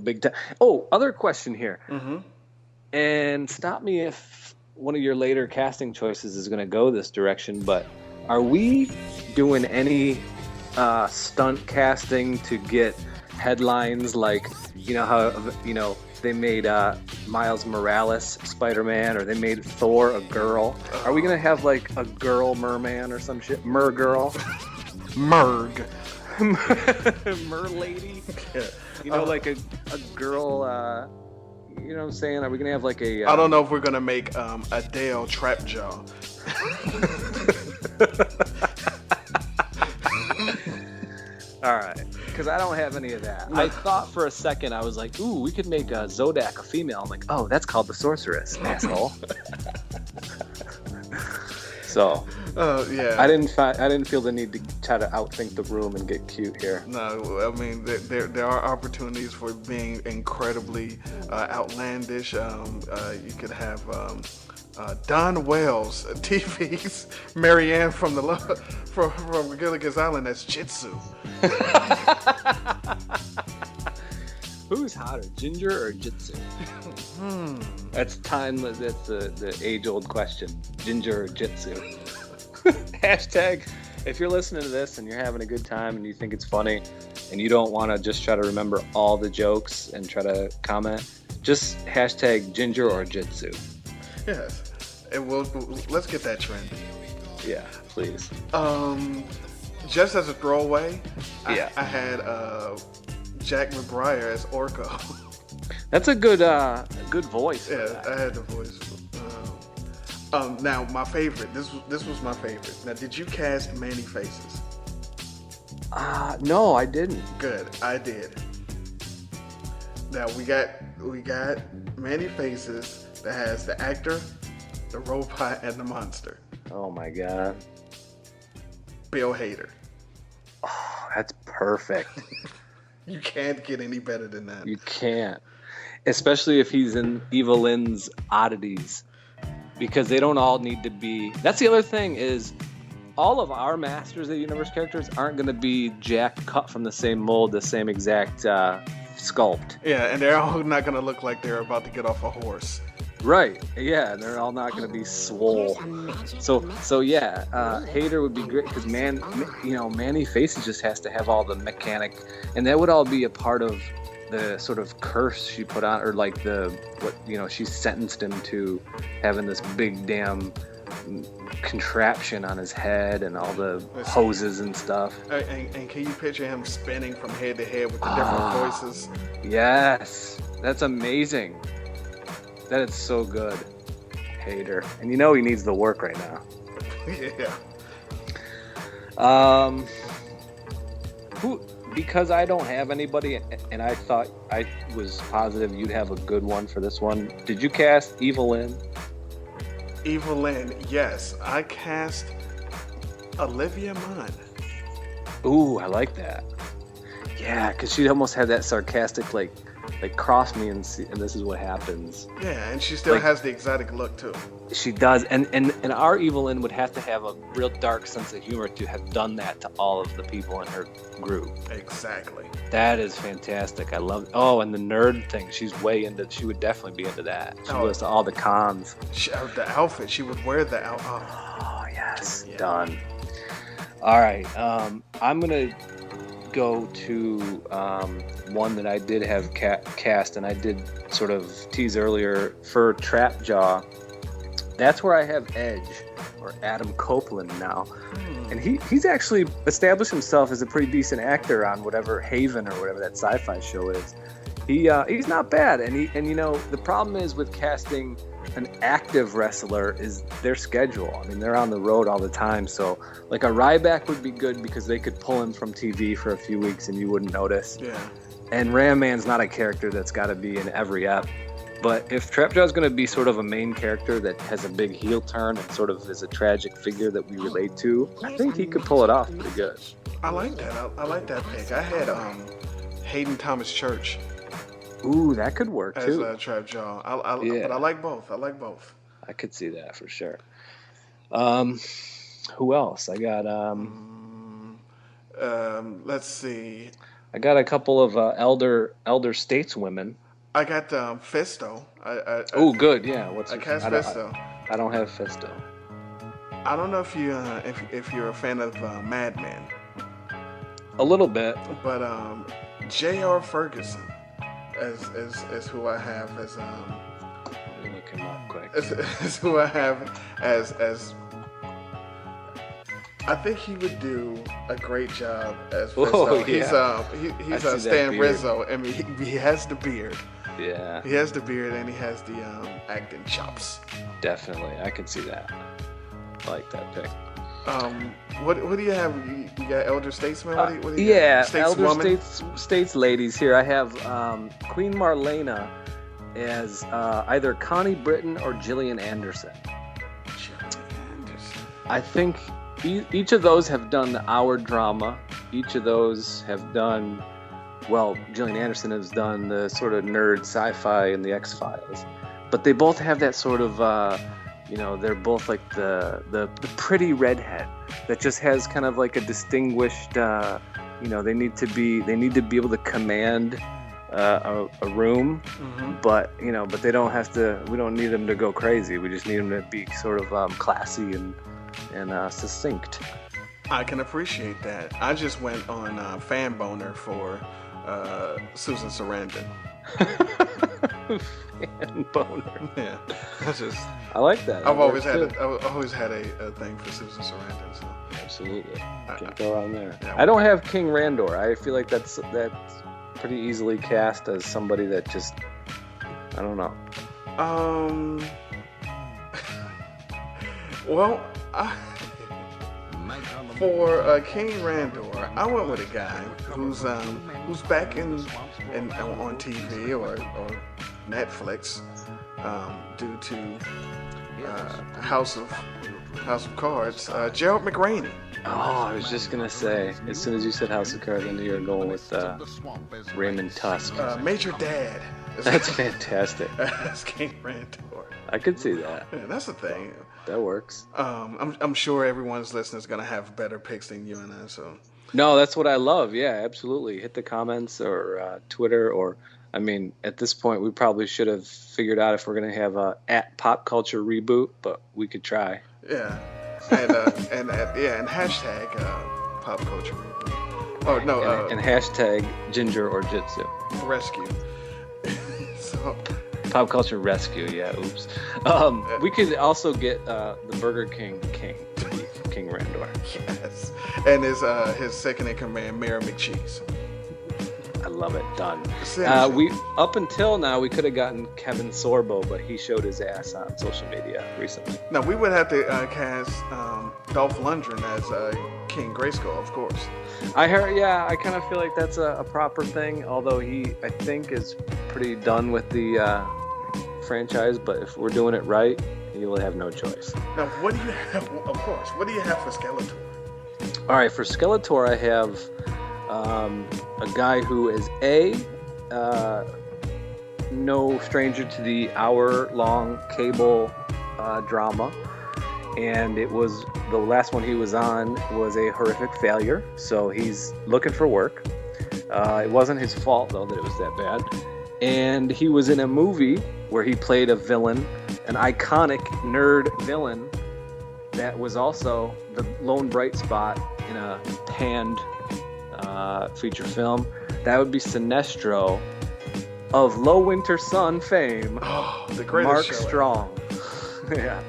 big time. Oh, other question here. Mm-hmm. And stop me if one of your later casting choices is going to go this direction, but are we doing any stunt casting to get headlines like, how, they made Miles Morales Spider-Man, or they made Thor a girl? Are we going to have like a girl merman or some shit? Mer-girl? Merg. Mer-lady? Yeah. Like a girl, you know what I'm saying? Are we going to have like a... I don't know if we're going to make Adele Trapjaw. All right. Because I don't have any of that. I thought for a second, I was like, ooh, we could make Zodak a female. I'm like, oh, that's called the Sorceress, asshole. So... yeah. I didn't feel the need to try to outthink the room and get cute here. No, I mean there are opportunities for being incredibly outlandish. You could have Don Wells, TV's Marianne from Gilligan's Island as Jitsu. Who's hotter, Ginger or Jitsu? That's timeless. That's the age-old question: Ginger or Jitsu? Hashtag, if you're listening to this and you're having a good time and you think it's funny and you don't want to just try to remember all the jokes and try to comment, just hashtag Ginger or Jitsu. Yes, and let's get that trend. Yeah, please. Just as a throwaway, yeah. I had Jack McBrayer as Orko. That's a good voice. Yeah, I had the voice. Now my favorite. This was my favorite. Now, did you cast Manny Faces? No, I didn't. Good, I did. Now we got Manny Faces that has the actor, the robot, and the monster. Oh my God. Bill Hader. Oh, that's perfect. You can't get any better than that. You can't. Especially if he's in Evelyn's Oddities. Because they don't all need to be... That's the other thing is all of our Masters of the Universe characters aren't going to be Jack cut from the same mold, the same exact sculpt. Yeah, and they're all not going to look like they're about to get off a horse. Right. Yeah, and they're all not going to be swole. So yeah, Hader would be great because Manny Faces just has to have all the mechanic, and that would all be a part of the sort of curse she put on, or like she sentenced him to having this big damn contraption on his head and all the hoses and stuff. And can you picture him spinning from head to head with the different voices? Yes, that's amazing. That is so good, Hader. And he needs the work right now. Yeah. Because I don't have anybody, and I thought I was positive you'd have a good one for this one. Did you cast Evelyn? Evelyn, yes. I cast Olivia Munn. Ooh, I like that. Yeah, because she almost had that sarcastic, like cross me and this is what happens. Yeah, and she still has the exotic look too. She does, and our Evelyn would have to have a real dark sense of humor to have done that to all of the people in her group. Exactly. That is fantastic. I love. Oh, and the nerd thing. She would definitely be into that. She goes to all the cons. The outfit. She would wear the outfit. Oh yes, yeah. Done. All right. I'm gonna go to one that I did have cast, and I did sort of tease earlier for Trapjaw. That's where I have Edge, or Adam Copeland now. And he's actually established himself as a pretty decent actor on whatever Haven or whatever that sci-fi show is. He's not bad, and the problem is with casting an active wrestler is their schedule. I mean, they're on the road all the time, so like a Ryback would be good because they could pull him from TV for a few weeks and you wouldn't notice. Yeah. And Ram Man's not a character that's got to be in every ep. But if Trapjaw's going to be sort of a main character that has a big heel turn and sort of is a tragic figure that we relate to, I think he could pull it off pretty good. I like that. I like that pick. I had Hayden Thomas Church. Ooh, that could work too. As Trapjaw. But I like both. I could see that for sure. Who else? I got let's see. I got a couple of elder stateswomen. I got Fisto. Oh, good. Yeah. I cast Fisto. I don't have Fisto. I don't know if you if you're a fan of Mad Men. A little bit. But J.R. Ferguson is who I have as Let me look him up quick. Is who I have as I think he would do a great job as Fisto. Oh, yeah. He's a Stan Rizzo. I mean, he has the beard. Yeah. He has the beard and he has the acting chops. Definitely, I can see that. I like that pick. What do you have? You got elder statesman? What do you got? Elder woman? states ladies here. I have Queen Marlena as either Connie Britton or Gillian Anderson. I think each of those have done the hour drama. Each of those have done, well, Gillian Anderson has done the sort of nerd sci-fi and the X-Files. But they both have that sort of, they're both like the pretty redhead that just has kind of like a distinguished, they need to be able to command a room, but they don't have to, we don't need them to go crazy. We just need them to be sort of classy and succinct. I can appreciate that. I just went on fan boner for Susan Sarandon. Fan boner. Yeah, I like that. I've always had a thing for Susan Sarandon. So. Absolutely, can't go wrong there. Yeah. I don't have King Randor. I feel like that's pretty easily cast as somebody that just, I don't know. Well, for King Randor, I went with a guy who's back on TV or Netflix due to House of House of Cards, Gerald McRaney. Oh, I was just gonna say, as soon as you said House of Cards, I knew you were going with Raymond Tusk. Major Dad. That's fantastic. That's King Randor. I could see that. Yeah, that's the thing. That works. I'm sure everyone's listening is gonna have better picks than you and I. So. No, that's what I love. Yeah, absolutely. Hit the comments or Twitter, or I mean, at this point, we probably should have figured out if we're gonna have a at Pop Culture Reboot, but we could try. Yeah, and hashtag Pop Culture Reboot. Oh no, and hashtag Ginger or Jitsu. Rescue. So. Pop Culture Rescue, yeah, oops. We could also get the Burger King to be King Randor. Yes, and his second in command, Mayor McCheese. I love it. Done. We up until now we could have gotten Kevin Sorbo, but he showed his ass on social media recently. Now we would have to cast Dolph Lundgren as King Grayskull, of course. I heard, yeah. I kind of feel like that's a proper thing, although he, I think, is pretty done with the franchise. But if we're doing it right, he will have no choice. Now, what do you have? Of course, what do you have for Skeletor? All right, for Skeletor, I have a guy who is no stranger to the hour-long cable drama, and it was the last one he was on was a horrific failure, so he's looking for work. It wasn't his fault, though, that it was that bad. And he was in a movie where he played a villain, an iconic nerd villain that was also the lone bright spot in a panned feature film. That would be Sinestro of Low Winter Sun fame. Oh, the greatest Mark show Strong. Yeah.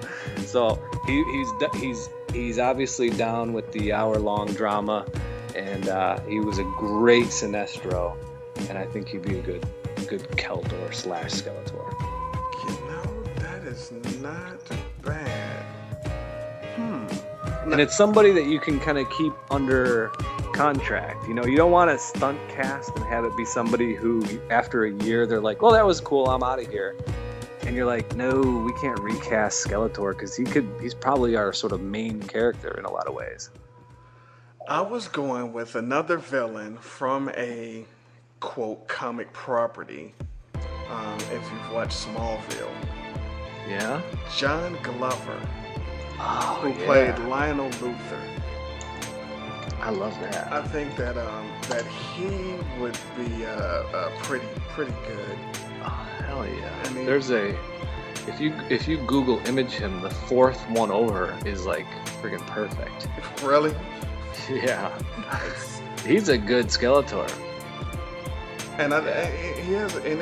So he's obviously down with the hour-long drama, and he was a great Sinestro, and I think he'd be a good Keldor / Skeletor. You know, that is not bad. And it's somebody that you can kind of keep under contract. You know, you don't want to stunt cast and have it be somebody who, after a year, they're like, well, that was cool, I'm out of here. And you're like, no, we can't recast Skeletor because he's probably our sort of main character in a lot of ways. I was going with another villain from a, quote, comic property, if you've watched Smallville. Yeah? John Glover, who yeah. played Lionel Luthor. I love that. I think that he would be pretty good. Oh, hell yeah. I mean, There's if you Google image him, the fourth one over is like friggin' perfect. Really? Yeah. Nice. He's a good Skeletor. And he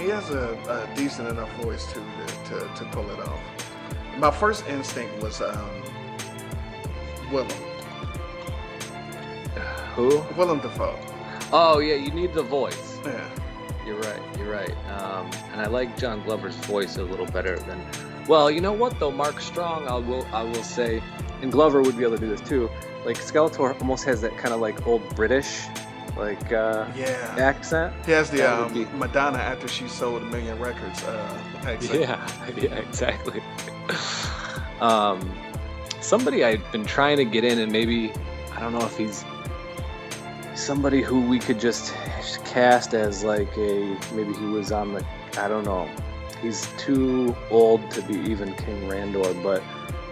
has a decent enough voice too to pull it off. My first instinct was Willem. Who? Willem Dafoe. Oh yeah, you need the voice. Yeah. You're right. And I like John Glover's voice a little better than. Well, you know what though, Mark Strong, I will say, and Glover would be able to do this too. Like Skeletor almost has that kind of like old British, like accent. He has the Madonna after she sold 1 million records accent. Yeah, exactly. Somebody I've been trying to get in, and maybe I don't know if he's somebody who we could just cast as like maybe he was on the, I don't know. He's too old to be even King Randor, but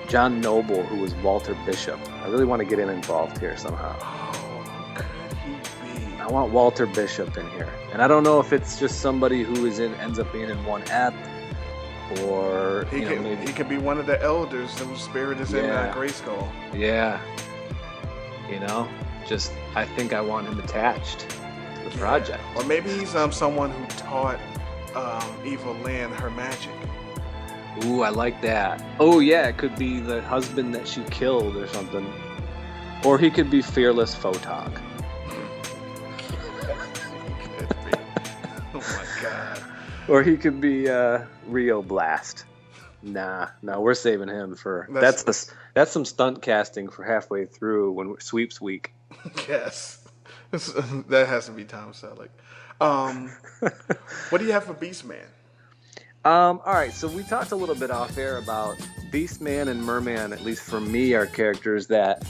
John Noble, who was Walter Bishop. I really want to get him involved here somehow. Oh, who could he be? I want Walter Bishop in here. And I don't know if it's just somebody who ends up being in one ep, or he could be one of the elders whose spirit is in Grayskull. Yeah. You know, just I think I want him attached to the project. Or maybe he's someone who taught Evil Lynn her magic. Ooh, I like that. Oh yeah, it could be the husband that she killed or something. Or he could be Fearless Photog. Oh my god. Or he could be Rio Blast. Nah, we're saving him for that's some stunt casting for halfway through when sweeps week. Yes, that has to be Tom Selleck. What do you have for Beastman? All right, so we talked a little bit off air about Beastman and Merman, at least for me, are characters that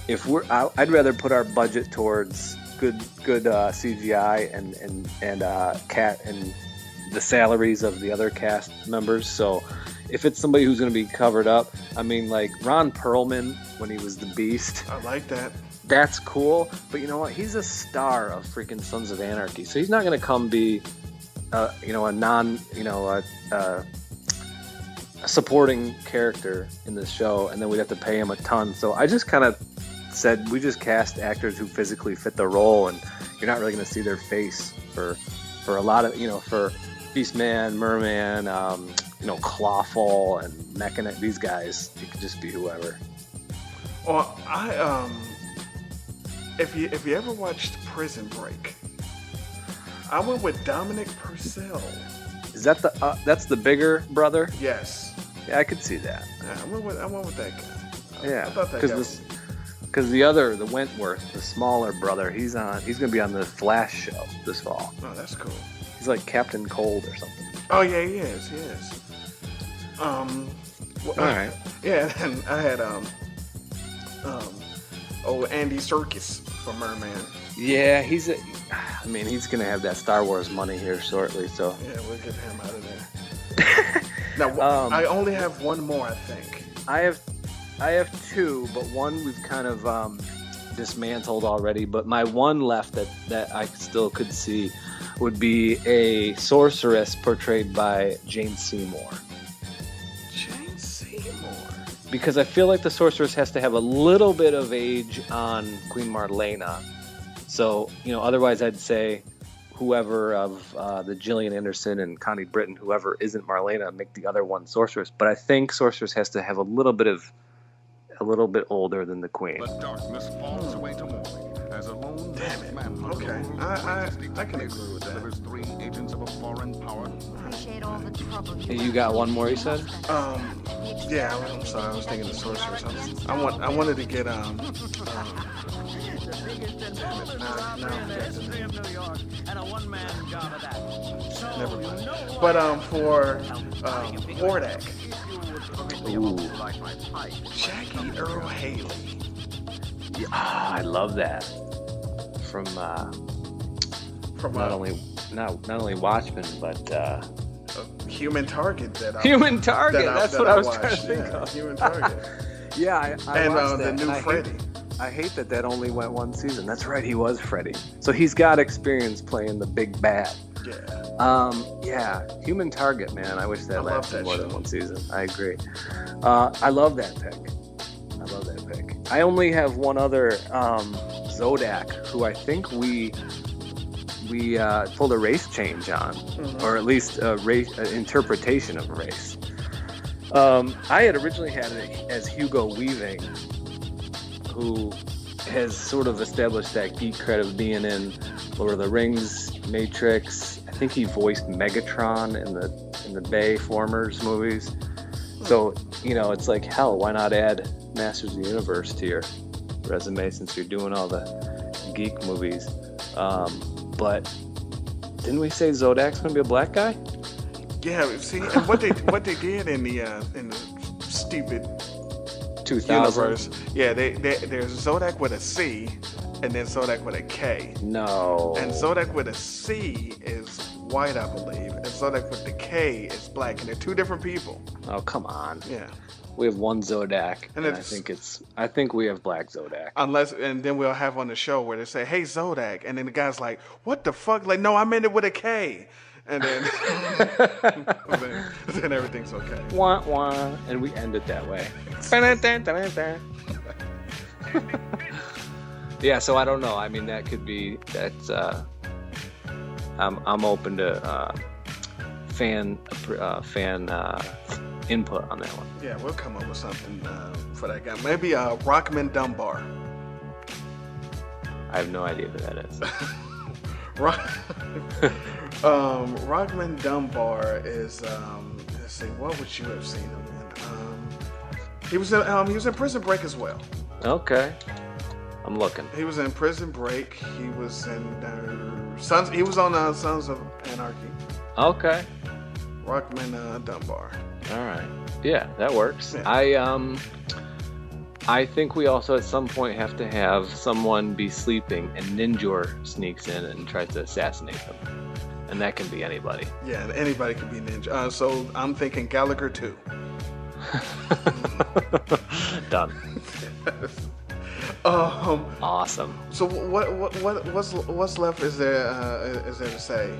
I'd rather put our budget towards good CGI and cat and the salaries of the other cast members. So if it's somebody who's going to be covered up, I mean, like Ron Perlman when he was the Beast. I like that. That's cool, but you know what? He's a star of freaking Sons of Anarchy, so he's not going to come be, a supporting character in this show, and then we'd have to pay him a ton. So I just kind of said we just cast actors who physically fit the role, and you're not really going to see their face for a lot of, for Beastman, Merman, Clawful, and Mechanic. These guys, it could just be whoever. Well, if you ever watched Prison Break, I went with Dominic Purcell. Is that that's the bigger brother? Yes. Yeah, I could see that. Yeah, I went with that guy. Yeah, I thought that guy because the Wentworth, the smaller brother, he's gonna be on the Flash show this fall. Oh, that's cool. He's like Captain Cold or something. Oh yeah, he is. All right. Yeah, and I had Andy Serkis for Merman. Yeah, he's gonna have that Star Wars money here shortly. So yeah, we'll get him out of there. Now I only have one more, I think. I have two, but one we've kind of dismantled already. But my one left that I still could see would be a sorceress portrayed by Jane Seymour. Jane Seymour. Because I feel like the sorceress has to have a little bit of age on Queen Marlena. So, otherwise I'd say whoever of the Gillian Anderson and Connie Britton, whoever isn't Marlena, make the other one sorceress. But I think sorceress has to have a little bit older than the Queen. But darkness falls away to morning as a lone Damn it. man Okay. I can agree with that. delivers 3 agents of a foreign power. Appreciate all the trouble You got one more, you said? Yeah, I'm sorry. I was thinking the sorceress. I wanted to get Never mind. But for Hordak, Jackie Earl Haley. I love that. From not only Watchmen, but Human Target. Human Target. That's what I was watched. trying to think Yeah, of. Human Target. Yeah, I And watched the that, new and Freddy. I hate that only went one season. That's right, he was Freddy. So he's got experience playing the big bad. Yeah. Human Target, man. I wish that I love lasted that more show. than one season. I agree. I love that pick. I only have one other, Zodak, who I think we pulled a race change on, or at least a race interpretation of a race. I had originally had it as Hugo Weaving, who has sort of established that geek cred of being in Lord of the Rings, Matrix. I think he voiced Megatron in the Bayformers movies. So, it's like, hell, why not add Masters of the Universe to your resume since you're doing all the geek movies? But didn't we say Zodak's gonna be a black guy? Yeah. See, and what they did in the stupid 2000 universe. Yeah, there's Zodak with a C, and then Zodak with a K. No. And Zodak with a C is white, I believe, and Zodak with the K is black, and they're two different people. Oh, come on. Yeah. We have one Zodak, And and it's- I think we have black Zodak. And then we'll have on the show where they say, "Hey, Zodak," and then the guy's like, "What the fuck?" Like, no, I meant it with a K. And then, then everything's okay. Wah, wah, and we end it that way. Yeah, so I don't know. I mean, that could be that's. I'm open to fan input on that one. Yeah, we'll come up with something for that guy. Maybe Rockman Dunbar. I have no idea who that is. Rockman Dunbar is let's see, what would you have seen him in? He was in Prison Break as well. Okay, I'm looking. He was in Prison Break. He was in Sons. He was on Sons of Anarchy. Okay. Rockman Dunbar. All right. Yeah, that works. Yeah. I think we also at some point have to have someone be sleeping and Ninjor sneaks in and tries to assassinate them. And that can be anybody. Yeah, anybody can be Ninja. So I'm thinking Gallagher 2. Done. Awesome. So what's left is there to say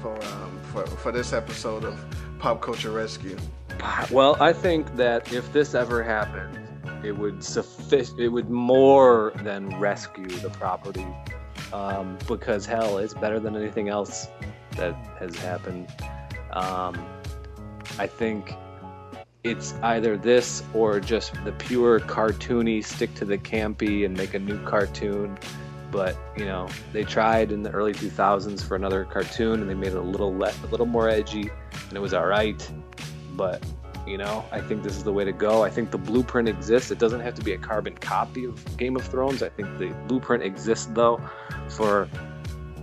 for this episode of Pop Culture Rescue? Well, I think that if this ever happened, it would more than rescue the property, because hell, it's better than anything else that has happened. I think it's either this or just the pure cartoony, stick to the campy and make a new cartoon. But they tried in the early 2000s for another cartoon, and they made it a little more edgy, and it was all right. But I think this is the way to go. I think the blueprint exists. It doesn't have to be a carbon copy of Game of Thrones. I think the blueprint exists, though, for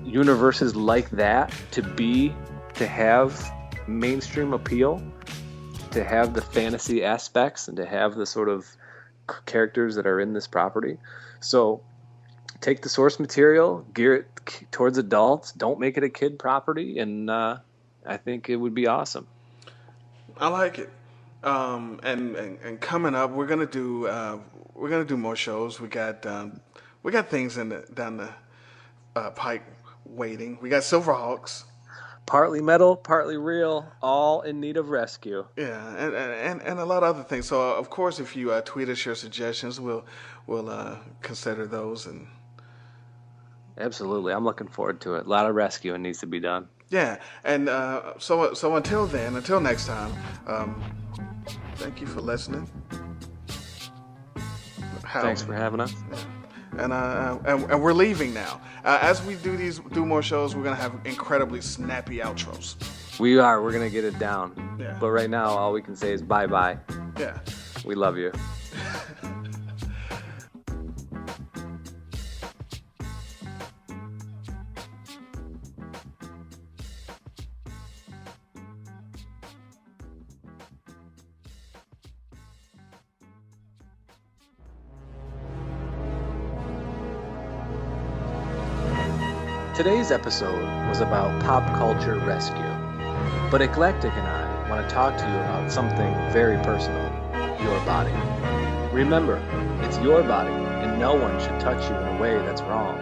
universes like that to have mainstream appeal, to have the fantasy aspects, and to have the sort of characters that are in this property. So take the source material, gear it towards adults. Don't make it a kid property, and I think it would be awesome. I like it. And coming up, we're gonna do more shows. We got things down the pike waiting. We got Silverhawks. Partly metal, partly real, all in need of rescue. Yeah, and a lot of other things. So of course, if you tweet us your suggestions, we'll consider those. And absolutely, I'm looking forward to it. A lot of rescuing needs to be done. Yeah, and so until next time, thank you for listening. Thanks for having us. Yeah. And we're leaving now. As we do more shows, we're gonna have incredibly snappy outros. We are. We're gonna get it down. Yeah. But right now, all we can say is bye. Yeah. We love you. Today's episode was about pop culture rescue, but Eclectic and I want to talk to you about something very personal, your body. Remember, it's your body, and no one should touch you in a way that's wrong.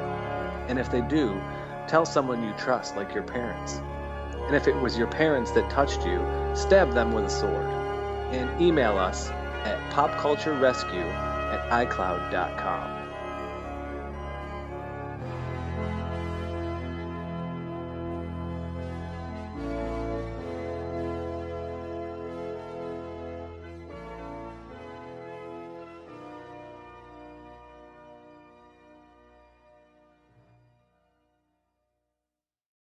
And if they do, tell someone you trust, like your parents. And if it was your parents that touched you, stab them with a sword. And email us at popculturerescue@icloud.com.